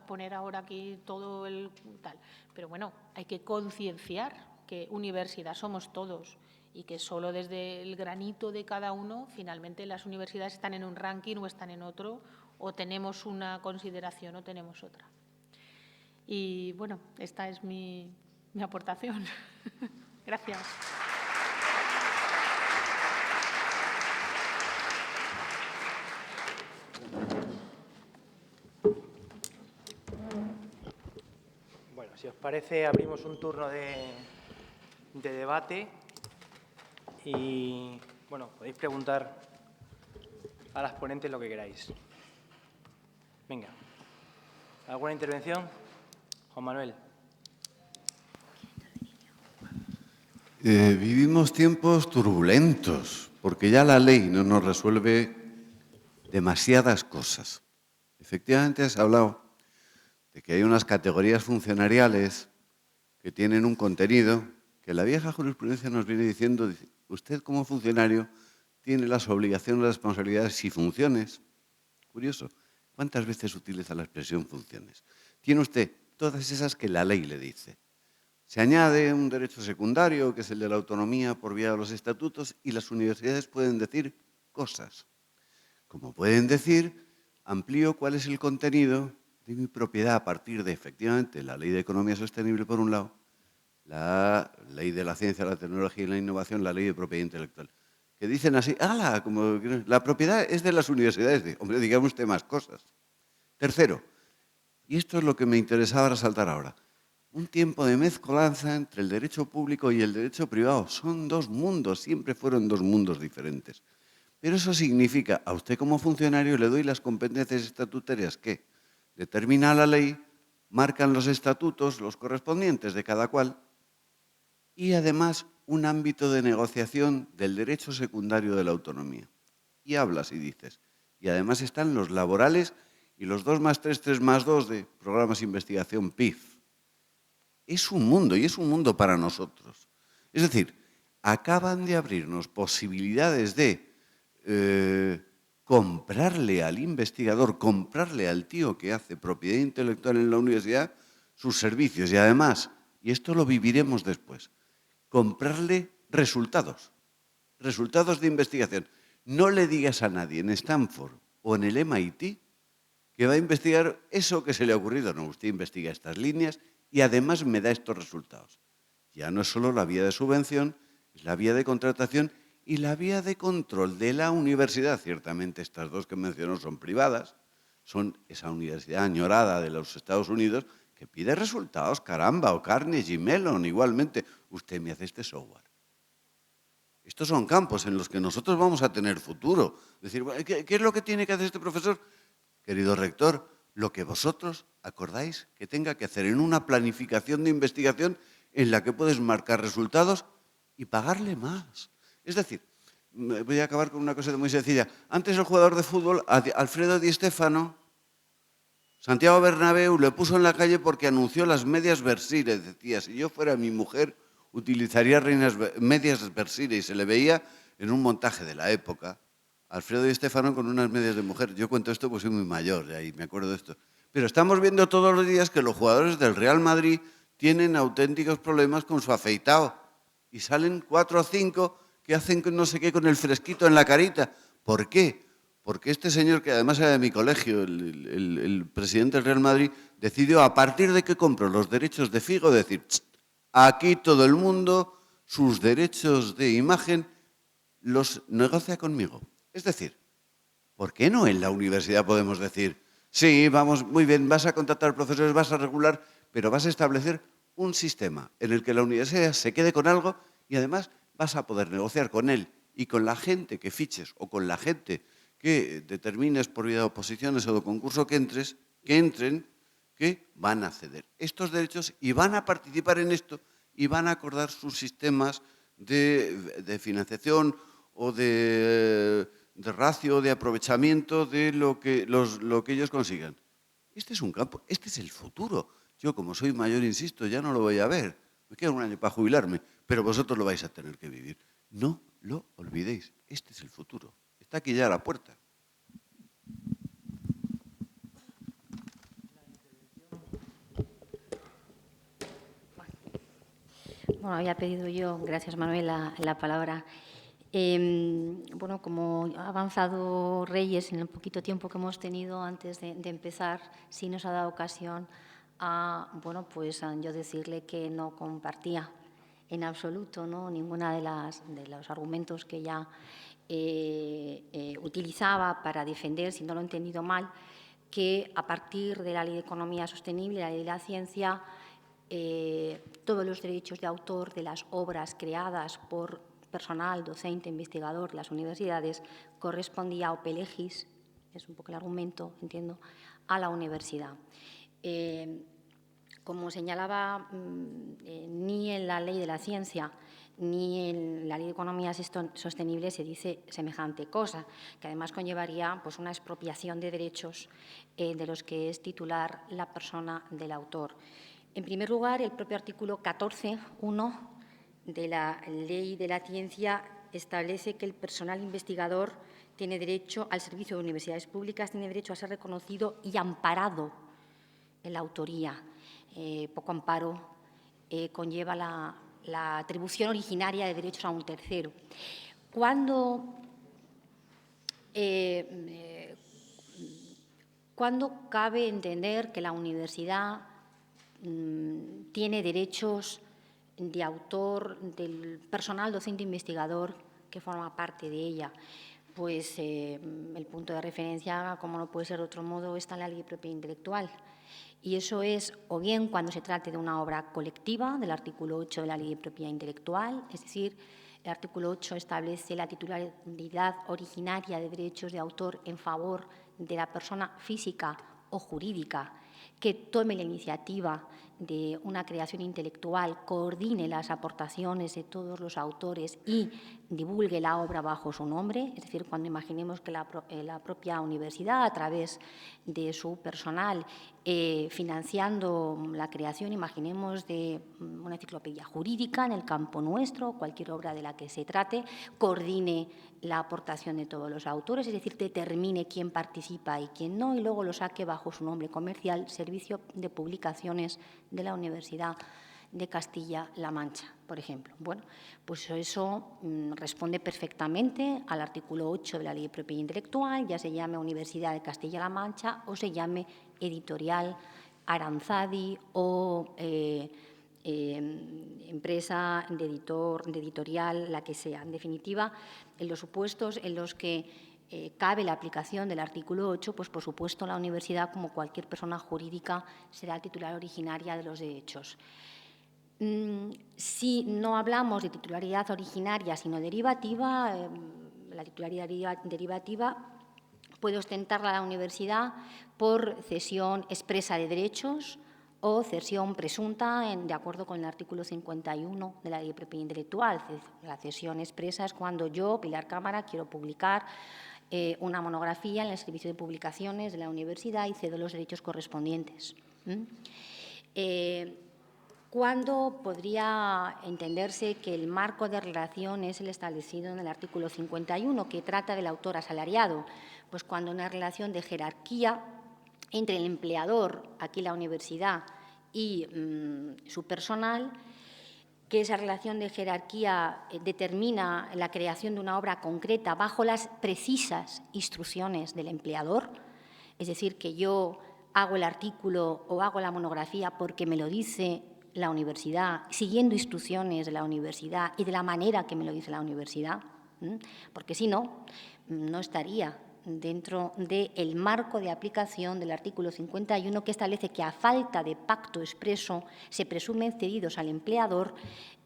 poner ahora aquí todo el tal. Pero bueno, hay que concienciar que universidad somos todos y que solo desde el granito de cada uno, finalmente las universidades están en un ranking o están en otro, o tenemos una consideración o tenemos otra. Y, bueno, esta es mi aportación. Gracias. Bueno, si os parece, abrimos un turno de debate y, bueno, podéis preguntar a las ponentes lo que queráis. Venga. ¿Alguna intervención? Juan Manuel. Vivimos tiempos turbulentos, porque ya la ley no nos resuelve demasiadas cosas. Efectivamente, has hablado de que hay unas categorías funcionariales que tienen un contenido que la vieja jurisprudencia nos viene diciendo, usted como funcionario tiene las obligaciones, las responsabilidades y funciones. Curioso, ¿cuántas veces utiliza la expresión funciones? Tiene usted todas esas que la ley le dice. Se añade un derecho secundario, que es el de la autonomía por vía de los estatutos, y las universidades pueden decir cosas. Como pueden decir, amplío cuál es el contenido de mi propiedad a partir de, efectivamente, la Ley de Economía Sostenible, por un lado, la Ley de la Ciencia, la Tecnología y la Innovación, la Ley de Propiedad Intelectual, que dicen así, ¡hala! Como, la propiedad es de las universidades. Hombre, digamos usted más cosas. Tercero, y esto es lo que me interesaba resaltar ahora, un tiempo de mezcolanza entre el derecho público y el derecho privado. Son dos mundos, siempre fueron dos mundos diferentes. Pero eso significa, a usted como funcionario le doy las competencias estatutarias que determina la ley, marcan los estatutos, los correspondientes de cada cual, y además un ámbito de negociación del derecho secundario de la autonomía. Y hablas y dices. Y además están los laborales y los 2+3, 3+2 de programas de investigación PIF. Es un mundo, y es un mundo para nosotros. Es decir, acaban de abrirnos posibilidades de comprarle al investigador, comprarle al tío que hace propiedad intelectual en la universidad sus servicios. Y además, y esto lo viviremos después, comprarle resultados de investigación. No le digas a nadie en Stanford o en el MIT que va a investigar eso que se le ha ocurrido. No, usted investiga estas líneas y además me da estos resultados. Ya no es solo la vía de subvención, es la vía de contratación y la vía de control de la universidad. Ciertamente estas dos que mencionó son privadas, son esa universidad añorada de los Estados Unidos que pide resultados, caramba, o Carnegie Mellon igualmente. Usted me hace este software. Estos son campos en los que nosotros vamos a tener futuro. Es decir, ¿qué es lo que tiene que hacer este profesor? Querido rector, lo que vosotros acordáis que tenga que hacer en una planificación de investigación en la que puedes marcar resultados y pagarle más. Es decir, voy a acabar con una cosa muy sencilla. Antes el jugador de fútbol, Alfredo Di Stéfano, Santiago Bernabéu le puso en la calle porque anunció las medias Versire. Decía, si yo fuera mi mujer, utilizaría medias Versire. Y se le veía en un montaje de la época. Alfredo Di Stéfano con unas medias de mujer. Yo cuento esto pues soy muy mayor, y me acuerdo de esto. Pero estamos viendo todos los días que los jugadores del Real Madrid tienen auténticos problemas con su afeitado. Y salen 4 o 5 que hacen no sé qué con el fresquito en la carita. ¿Por qué? Porque este señor, que además era de mi colegio, el presidente del Real Madrid, decidió, a partir de que compró los derechos de Figo, decir, aquí todo el mundo, sus derechos de imagen, los negocia conmigo. Es decir, ¿por qué no en la universidad podemos decir, sí, vamos, muy bien, vas a contratar profesores, vas a regular, pero vas a establecer un sistema en el que la universidad se quede con algo y además vas a poder negociar con él y con la gente que fiches o con la gente que determines por vía de oposiciones o de concurso que entren, que van a ceder estos derechos y van a participar en esto y van a acordar sus sistemas de financiación o de ratio, de aprovechamiento de lo que ellos consigan. Este es un campo, este es el futuro. Yo, como soy mayor, insisto, ya no lo voy a ver. Me queda un año para jubilarme, pero vosotros lo vais a tener que vivir. No lo olvidéis, este es el futuro. Está aquí ya a la puerta. Bueno, había pedido yo, gracias Manuel, la palabra. Bueno, como ha avanzado Reyes en el poquito tiempo que hemos tenido antes de empezar, sí nos ha dado ocasión a, bueno, pues a yo decirle que no compartía en absoluto, ¿no?, ninguna de los argumentos que ella utilizaba para defender, si no lo he entendido mal, que a partir de la Ley de Economía Sostenible, la Ley de la Ciencia, todos los derechos de autor de las obras creadas por personal, docente, investigador de las universidades correspondía a ope legis, es un poco el argumento, entiendo, a la universidad. Como señalaba, ni en la Ley de la Ciencia ni en la Ley de Economía Sostenible se dice semejante cosa, que además conllevaría pues, una expropiación de derechos de los que es titular la persona del autor. En primer lugar, el propio artículo 14.1 de la Ley de la Ciencia establece que el personal investigador tiene derecho al servicio de universidades públicas, tiene derecho a ser reconocido y amparado en la autoría. Poco amparo conlleva la atribución originaria de derechos a un tercero. ¿Cuándo cabe entender que la universidad tiene derechos de autor del personal docente investigador que forma parte de ella? Pues el punto de referencia, como no puede ser de otro modo, está en la Ley de Propiedad Intelectual. Y eso es o bien cuando se trate de una obra colectiva, del artículo 8 de la Ley de Propiedad Intelectual, es decir, el artículo 8 establece la titularidad originaria de derechos de autor en favor de la persona física o jurídica que tome la iniciativa de una creación intelectual, coordine las aportaciones de todos los autores y divulgue la obra bajo su nombre, es decir, cuando imaginemos que la propia universidad, a través de su personal, financiando la creación, imaginemos, de una enciclopedia jurídica en el campo nuestro, cualquier obra de la que se trate, coordine la aportación de todos los autores, es decir, determine quién participa y quién no, y luego lo saque bajo su nombre comercial, Servicio de Publicaciones de la Universidad de Castilla-La Mancha, por ejemplo. Bueno, pues eso responde perfectamente al artículo 8 de la Ley de Propiedad Intelectual, ya se llame Universidad de Castilla-La Mancha o se llame Editorial Aranzadi o empresa de editorial, la que sea. En definitiva, en los supuestos en los que cabe la aplicación del artículo 8, pues por supuesto la universidad, como cualquier persona jurídica, será titular originaria de los derechos. Si no hablamos de titularidad originaria, sino derivativa, la titularidad derivativa puede ostentarla la universidad por cesión expresa de derechos o cesión presunta, de acuerdo con el artículo 51 de la Ley de Propiedad Intelectual. La cesión expresa es cuando yo, Pilar Cámara, quiero publicar una monografía en el servicio de publicaciones de la universidad y cedo los derechos correspondientes. ¿Cuándo podría entenderse que el marco de relación es el establecido en el artículo 51, que trata del autor asalariado? Pues cuando una relación de jerarquía entre el empleador, aquí la universidad, y su personal, que esa relación de jerarquía determina la creación de una obra concreta bajo las precisas instrucciones del empleador, es decir, que yo hago el artículo o hago la monografía porque me lo dice la universidad, siguiendo instrucciones de la universidad y de la manera que me lo dice la universidad, porque si no, no estaría dentro del marco de aplicación del artículo 51, que establece que a falta de pacto expreso se presumen cedidos al empleador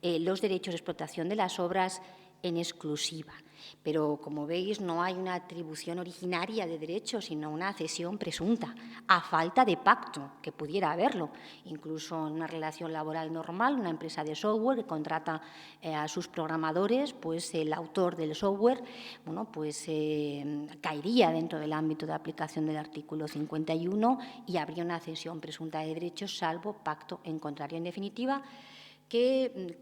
los derechos de explotación de las obras en exclusiva. Pero, como veis, no hay una atribución originaria de derechos, sino una cesión presunta, a falta de pacto, que pudiera haberlo. Incluso en una relación laboral normal, una empresa de software que contrata a sus programadores, pues el autor del software, bueno, pues caería dentro del ámbito de aplicación del artículo 51 y habría una cesión presunta de derechos, salvo pacto en contrario. En definitiva, que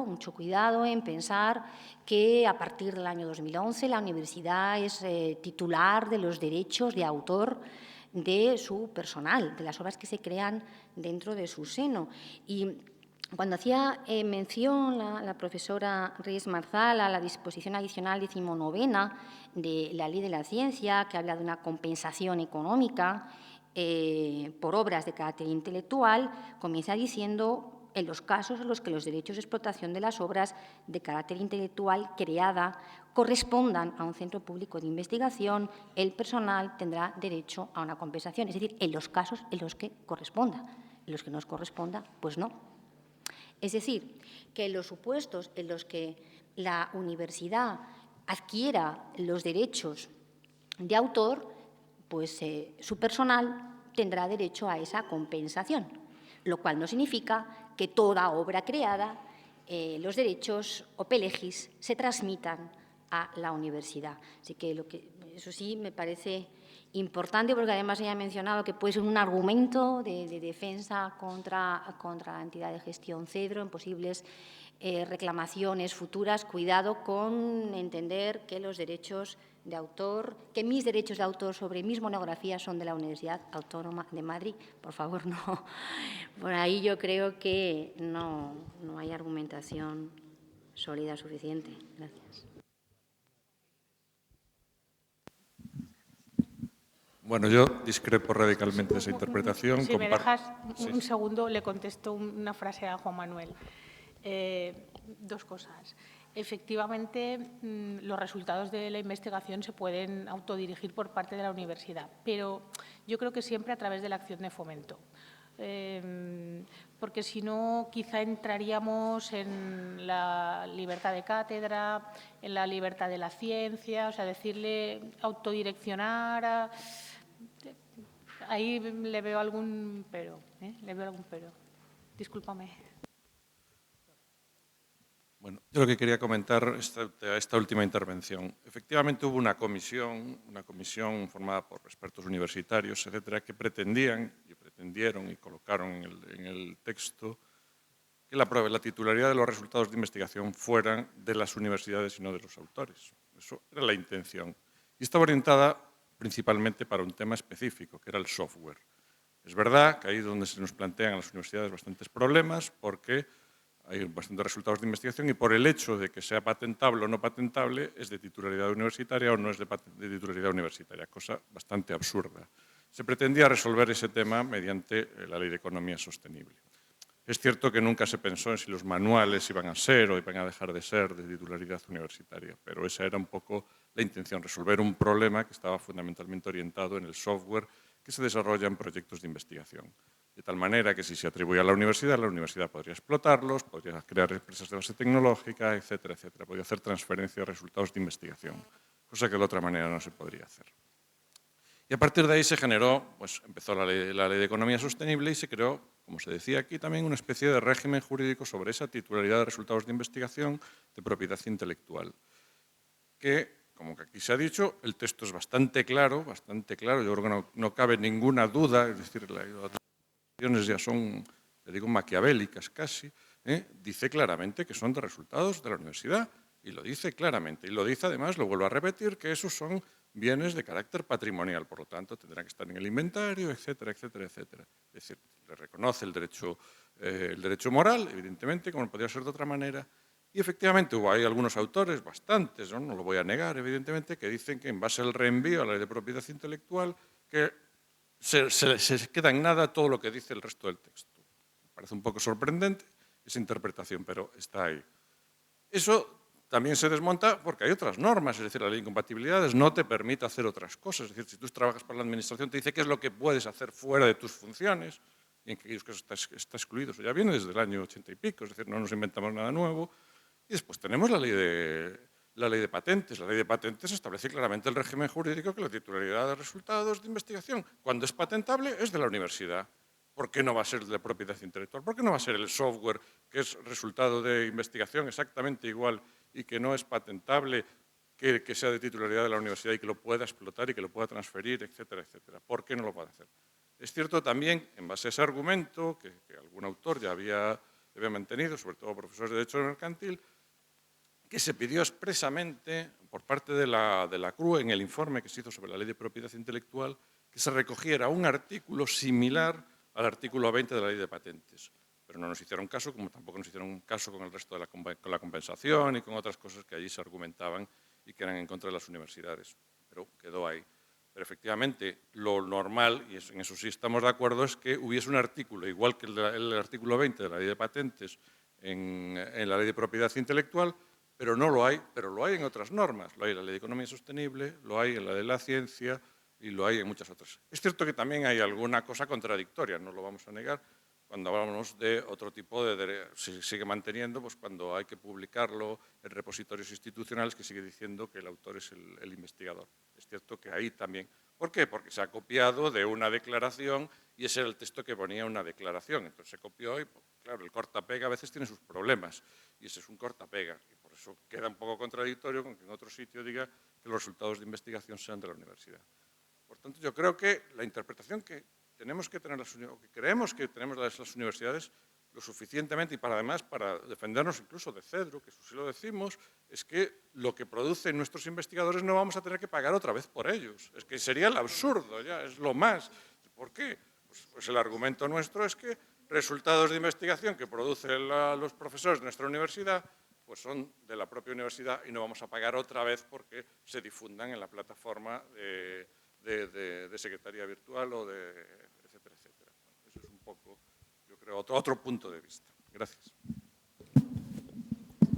mucho cuidado en pensar que a partir del año 2011 la universidad es titular de los derechos de autor de su personal, de las obras que se crean dentro de su seno. Y cuando hacía mención la profesora Reyes Marzal a la disposición adicional 19ª de la Ley de la Ciencia, que habla de una compensación económica por obras de carácter intelectual, comienza diciendo: en los casos en los que los derechos de explotación de las obras de carácter intelectual creada correspondan a un centro público de investigación, el personal tendrá derecho a una compensación. Es decir, en los casos en los que corresponda. En los que no corresponda, pues no. Es decir, que en los supuestos en los que la universidad adquiera los derechos de autor, pues su personal tendrá derecho a esa compensación, lo cual no significa que toda obra creada los derechos ope legis se transmitan a la universidad. Así que, eso sí me parece importante, porque además ella ha mencionado que puede ser un argumento de defensa contra la entidad de gestión Cedro en posibles reclamaciones futuras. Cuidado con entender que los derechos de autor, que mis derechos de autor sobre mis monografías son de la Universidad Autónoma de Madrid. Por favor, no. Por ahí yo creo que no hay argumentación sólida suficiente. Gracias. Bueno, yo discrepo radicalmente de esa interpretación. Si me dejas un segundo, le contesto una frase a Juan Manuel. Dos cosas. Efectivamente, los resultados de la investigación se pueden autodirigir por parte de la universidad, pero yo creo que siempre a través de la acción de fomento. Porque si no, quizá entraríamos en la libertad de cátedra, en la libertad de la ciencia, o sea, decirle autodireccionar. Ahí le veo algún pero, le veo algún pero. Discúlpame. Bueno, yo lo que quería comentar esta última intervención. Efectivamente hubo una comisión formada por expertos universitarios, etcétera, que pretendieron y colocaron en el texto que la titularidad de los resultados de investigación fueran de las universidades y no de los autores. Eso era la intención. Y estaba orientada principalmente para un tema específico, que era el software. Es verdad que ahí es donde se nos plantean a las universidades bastantes problemas, porque hay bastantes resultados de investigación y por el hecho de que sea patentable o no patentable es de titularidad universitaria o no es de titularidad universitaria, cosa bastante absurda. Se pretendía resolver ese tema mediante la Ley de Economía Sostenible. Es cierto que nunca se pensó en si los manuales iban a ser o iban a dejar de ser de titularidad universitaria, pero esa era un poco la intención, resolver un problema que estaba fundamentalmente orientado en el software que se desarrolla en proyectos de investigación. De tal manera que si se atribuye a la universidad podría explotarlos, podría crear empresas de base tecnológica, etcétera, etcétera. Podría hacer transferencia de resultados de investigación, cosa que de otra manera no se podría hacer. Y a partir de ahí se generó, pues empezó la ley de Economía Sostenible y se creó, como se decía aquí, también una especie de régimen jurídico sobre esa titularidad de resultados de investigación de propiedad intelectual, que, como que aquí se ha dicho, el texto es bastante claro, yo creo que no cabe ninguna duda, es decir, las decisiones ya son, le digo, maquiavélicas casi, dice claramente que son de resultados de la universidad, y lo dice claramente, y lo dice además, lo vuelvo a repetir, que esos son bienes de carácter patrimonial, por lo tanto tendrán que estar en el inventario, etcétera, etcétera, etcétera. Es decir, le reconoce el derecho moral, evidentemente, como no podría ser de otra manera, y efectivamente hay algunos autores, bastantes, no lo voy a negar, evidentemente, que dicen que en base al reenvío a la ley de propiedad intelectual, que se queda en nada todo lo que dice el resto del texto. Me parece un poco sorprendente esa interpretación, pero está ahí. Eso también se desmonta porque hay otras normas, es decir, la ley de incompatibilidades no te permite hacer otras cosas. Es decir, si tú trabajas para la administración, te dice qué es lo que puedes hacer fuera de tus funciones y en aquellos casos está excluido. Eso ya viene desde el año 80 y pico, es decir, no nos inventamos nada nuevo. Y después tenemos la ley de patentes. La ley de patentes establece claramente el régimen jurídico que la titularidad de resultados de investigación, cuando es patentable, es de la universidad. ¿Por qué no va a ser de propiedad intelectual? ¿Por qué no va a ser el software que es resultado de investigación exactamente igual y que no es patentable, que sea de titularidad de la universidad y que lo pueda explotar y que lo pueda transferir, etcétera, etcétera? ¿Por qué no lo puede hacer? Es cierto también, en base a ese argumento, que algún autor ya había mantenido, sobre todo profesores de Derecho Mercantil, que se pidió expresamente por parte de la CRUE en el informe que se hizo sobre la Ley de Propiedad Intelectual que se recogiera un artículo similar al artículo 20 de la Ley de Patentes. Pero no nos hicieron caso, como tampoco nos hicieron caso con el resto de con la compensación y con otras cosas que allí se argumentaban y que eran en contra de las universidades. Pero quedó ahí. Pero efectivamente, lo normal, y en eso sí estamos de acuerdo, es que hubiese un artículo, igual que el artículo 20 de la Ley de Patentes en la Ley de Propiedad Intelectual, pero no lo hay, pero lo hay en otras normas. Lo hay en la Ley de Economía Sostenible, lo hay en la de la ciencia y lo hay en muchas otras. Es cierto que también hay alguna cosa contradictoria, no lo vamos a negar, cuando hablamos de otro tipo de se sigue manteniendo, pues cuando hay que publicarlo en repositorios institucionales que sigue diciendo que el autor es el investigador. Es cierto que ahí también. ¿Por qué? Porque se ha copiado de una declaración y ese era el texto que ponía una declaración. Entonces se copió y claro, el corta-pega a veces tiene sus problemas y ese es un corta-pega. Y por eso queda un poco contradictorio con que en otro sitio diga que los resultados de investigación sean de la universidad. Por tanto, yo creo que la interpretación que tenemos que tener o que creemos que tenemos las universidades lo suficientemente, y además para defendernos incluso de Cedro, que eso sí lo decimos, es que lo que producen nuestros investigadores no vamos a tener que pagar otra vez por ellos. Es que sería el absurdo, ya, es lo más. ¿Por qué? Pues el argumento nuestro es que resultados de investigación que producen los profesores de nuestra universidad pues son de la propia universidad y no vamos a pagar otra vez porque se difundan en la plataforma de secretaría virtual o de etcétera, etcétera. Eso es un poco, yo creo, otro punto de vista. Gracias.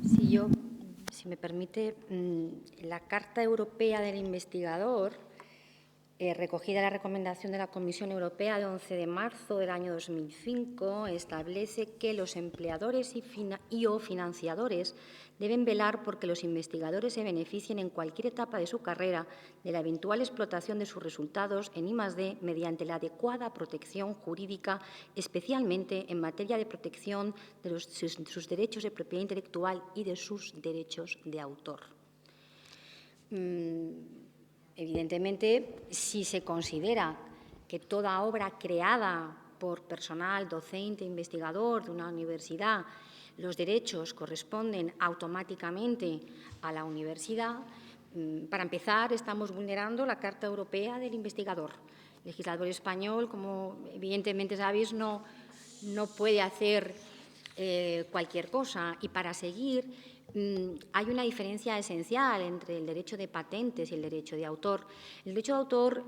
Sí, si me permite, la Carta Europea del Investigador, recogida en la recomendación de la Comisión Europea de 11 de marzo del año 2005, establece que los empleadores y o financiadores deben velar porque los investigadores se beneficien en cualquier etapa de su carrera de la eventual explotación de sus resultados en I+D mediante la adecuada protección jurídica, especialmente en materia de protección de sus derechos de propiedad intelectual y de sus derechos de autor. Evidentemente, si se considera que toda obra creada por personal docente, investigador de una universidad, los derechos corresponden automáticamente a la universidad, para empezar, estamos vulnerando la Carta Europea del Investigador. El legislador español, como evidentemente sabéis, no puede hacer cualquier cosa, y para seguir hay una diferencia esencial entre el derecho de patentes y el derecho de autor. El derecho de autor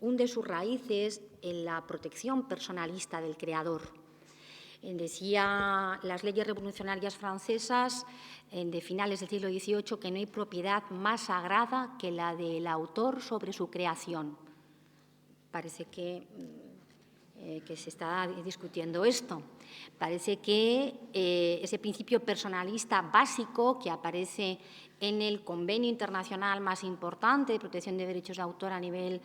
hunde sus raíces en la protección personalista del creador. Decía las leyes revolucionarias francesas de finales del siglo XVIII que no hay propiedad más sagrada que la del autor sobre su creación. Parece que se está discutiendo esto. Parece que ese principio personalista básico que aparece en el convenio internacional más importante de protección de derechos de autor a nivel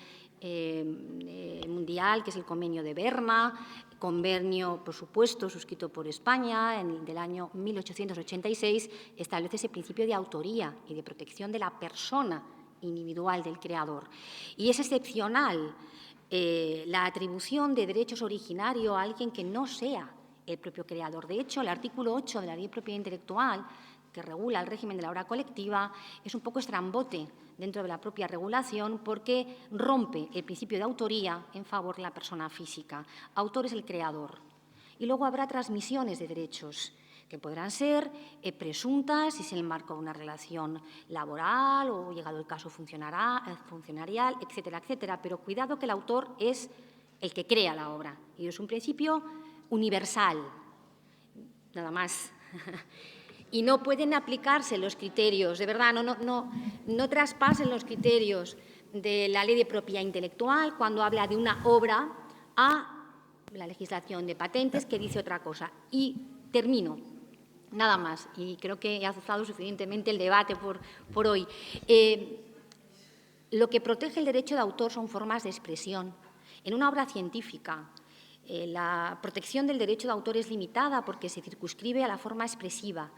mundial, que es el Convenio de Berna, convenio, por supuesto, suscrito por España del año 1886, establece ese principio de autoría y de protección de la persona individual del creador. Y es excepcional la atribución de derechos originarios a alguien que no sea el propio creador. De hecho, el artículo 8 de la Ley de Propiedad Intelectual, que regula el régimen de la obra colectiva, es un poco estrambote dentro de la propia regulación porque rompe el principio de autoría en favor de la persona física. Autor es el creador. Y luego habrá transmisiones de derechos que podrán ser presuntas si es el marco de una relación laboral o, llegado el caso, funcionarial, etcétera, etcétera. Pero cuidado, que el autor es el que crea la obra y es un principio universal, nada más. Y no pueden aplicarse los criterios, de verdad, no traspasen los criterios de la Ley de Propiedad Intelectual cuando habla de una obra a la legislación de patentes, que dice otra cosa. Y termino. Nada más, y creo que he azuzado suficientemente el debate por hoy. Lo que protege el derecho de autor son formas de expresión. En una obra científica, la protección del derecho de autor es limitada porque se circunscribe a la forma expresiva.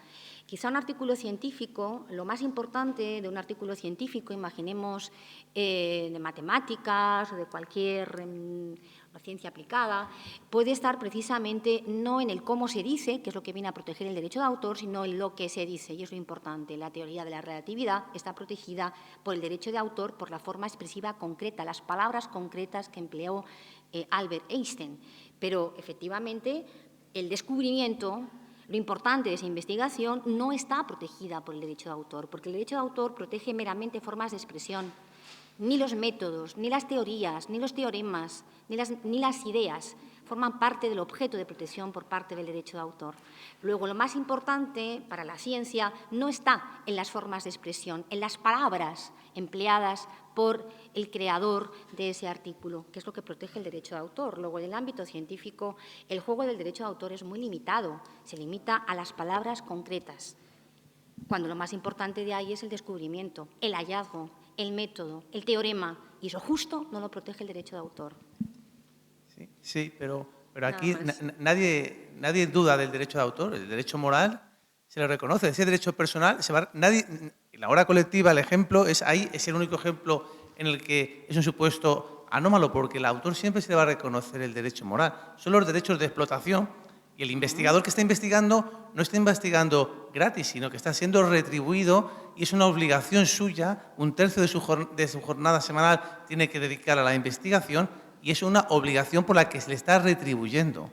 Quizá un artículo científico, lo más importante de un artículo científico, imaginemos de matemáticas o de cualquier ciencia aplicada, puede estar precisamente no en el cómo se dice, que es lo que viene a proteger el derecho de autor, sino en lo que se dice, y es lo importante. La teoría de la relatividad está protegida por el derecho de autor por la forma expresiva concreta, las palabras concretas que empleó Albert Einstein. Pero, efectivamente, el descubrimiento, lo importante de esa investigación, no está protegida por el derecho de autor, porque el derecho de autor protege meramente formas de expresión. Ni los métodos, ni las teorías, ni los teoremas, ni las ideas forman parte del objeto de protección por parte del derecho de autor. Luego, lo más importante para la ciencia no está en las formas de expresión, en las palabras empleadas por el creador de ese artículo, que es lo que protege el derecho de autor. Luego, en el ámbito científico, el juego del derecho de autor es muy limitado, se limita a las palabras concretas, cuando lo más importante de ahí es el descubrimiento, el hallazgo, el método, el teorema, y eso justo no lo protege el derecho de autor. Sí, pero Pero aquí Nada más. nadie duda del derecho de autor, el derecho moral se le reconoce, ese derecho personal, la obra colectiva, el ejemplo, es el único ejemplo en el que es un supuesto anómalo, porque el autor siempre se le va a reconocer el derecho moral. Son los derechos de explotación y el investigador que está investigando no está investigando gratis, sino que está siendo retribuido y es una obligación suya, 1/3 de su jornada semanal tiene que dedicar a la investigación y es una obligación por la que se le está retribuyendo.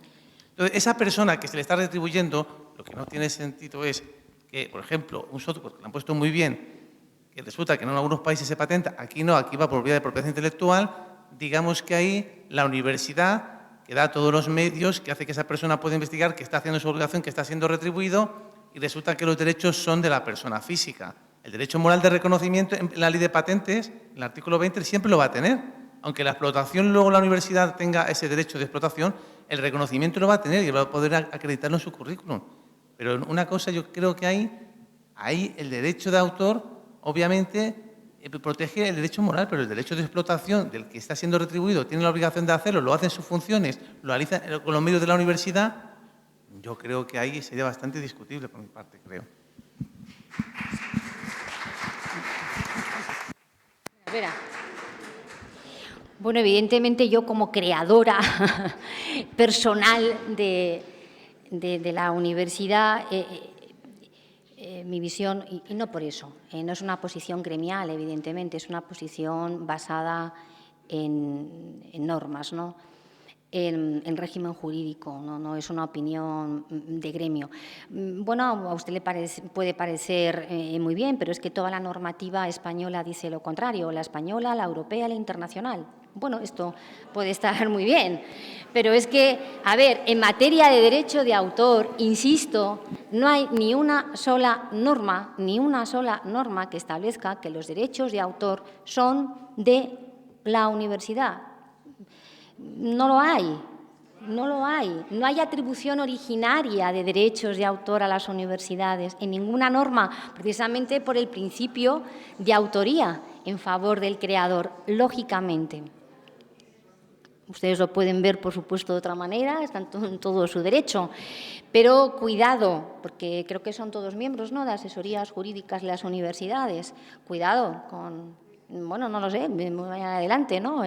Entonces, esa persona que se le está retribuyendo, lo que no tiene sentido es que, por ejemplo, un software que lo han puesto muy bien, que resulta que en algunos países se patenta, aquí no, aquí va por vía de propiedad intelectual, digamos que ahí la universidad que da todos los medios, que hace que esa persona pueda investigar, que está haciendo su obligación, que está siendo retribuido, y resulta que los derechos son de la persona física. El derecho moral de reconocimiento en la ley de patentes, en el artículo 20, siempre lo va a tener. Aunque la explotación, luego la universidad tenga ese derecho de explotación, el reconocimiento lo va a tener y va a poder acreditarlo en su currículum. Pero una cosa yo creo que hay el derecho de autor, obviamente, protege el derecho moral, pero el derecho de explotación del que está siendo retribuido, tiene la obligación de hacerlo, lo hace en sus funciones, lo realiza con los medios de la universidad, yo creo que ahí sería bastante discutible por mi parte, creo. Vera. Bueno, evidentemente yo como creadora personal de la universidad, mi visión, y no por eso, no es una posición gremial, evidentemente, es una posición basada en normas, ¿no? En régimen jurídico, no es una opinión de gremio. Bueno, a usted le puede parecer muy bien, pero es que toda la normativa española dice lo contrario, la española, la europea, la internacional. Bueno, esto puede estar muy bien, pero es que, a ver, en materia de derecho de autor, insisto, no hay ni una sola norma que establezca que los derechos de autor son de la universidad. No lo hay. No hay atribución originaria de derechos de autor a las universidades en ninguna norma, precisamente por el principio de autoría en favor del creador, lógicamente. Ustedes lo pueden ver, por supuesto, de otra manera, están en todo su derecho. Pero cuidado, porque creo que son todos miembros, ¿no?, de asesorías jurídicas de las universidades. Cuidado con, bueno, no lo sé, muy adelante, ¿no?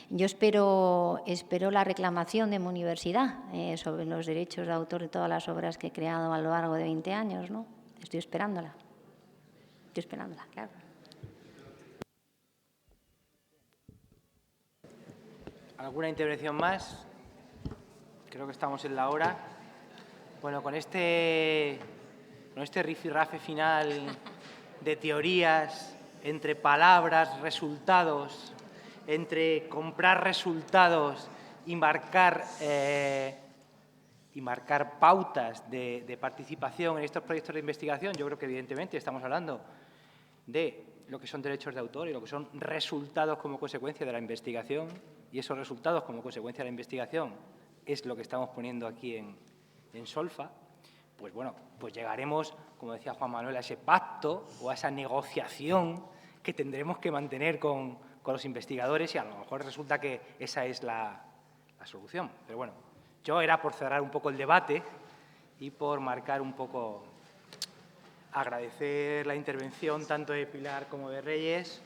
Yo espero la reclamación de mi universidad sobre los derechos de autor de todas las obras que he creado a lo largo de 20 años, ¿no? Estoy esperándola, claro. ¿Alguna intervención más? Creo que estamos en la hora. Bueno, con este rifirrafe final de teorías, entre palabras, resultados, entre comprar resultados y marcar pautas de participación en estos proyectos de investigación, yo creo que evidentemente estamos hablando de lo que son derechos de autor y lo que son resultados como consecuencia de la investigación, y esos resultados como consecuencia de la investigación es lo que estamos poniendo aquí en Solfa. Pues bueno, pues llegaremos, como decía Juan Manuel, a ese pacto o a esa negociación que tendremos que mantener con los investigadores, y a lo mejor resulta que esa es la solución. Pero bueno, yo era por cerrar un poco el debate y por marcar un poco, agradecer la intervención tanto de Pilar como de Reyes.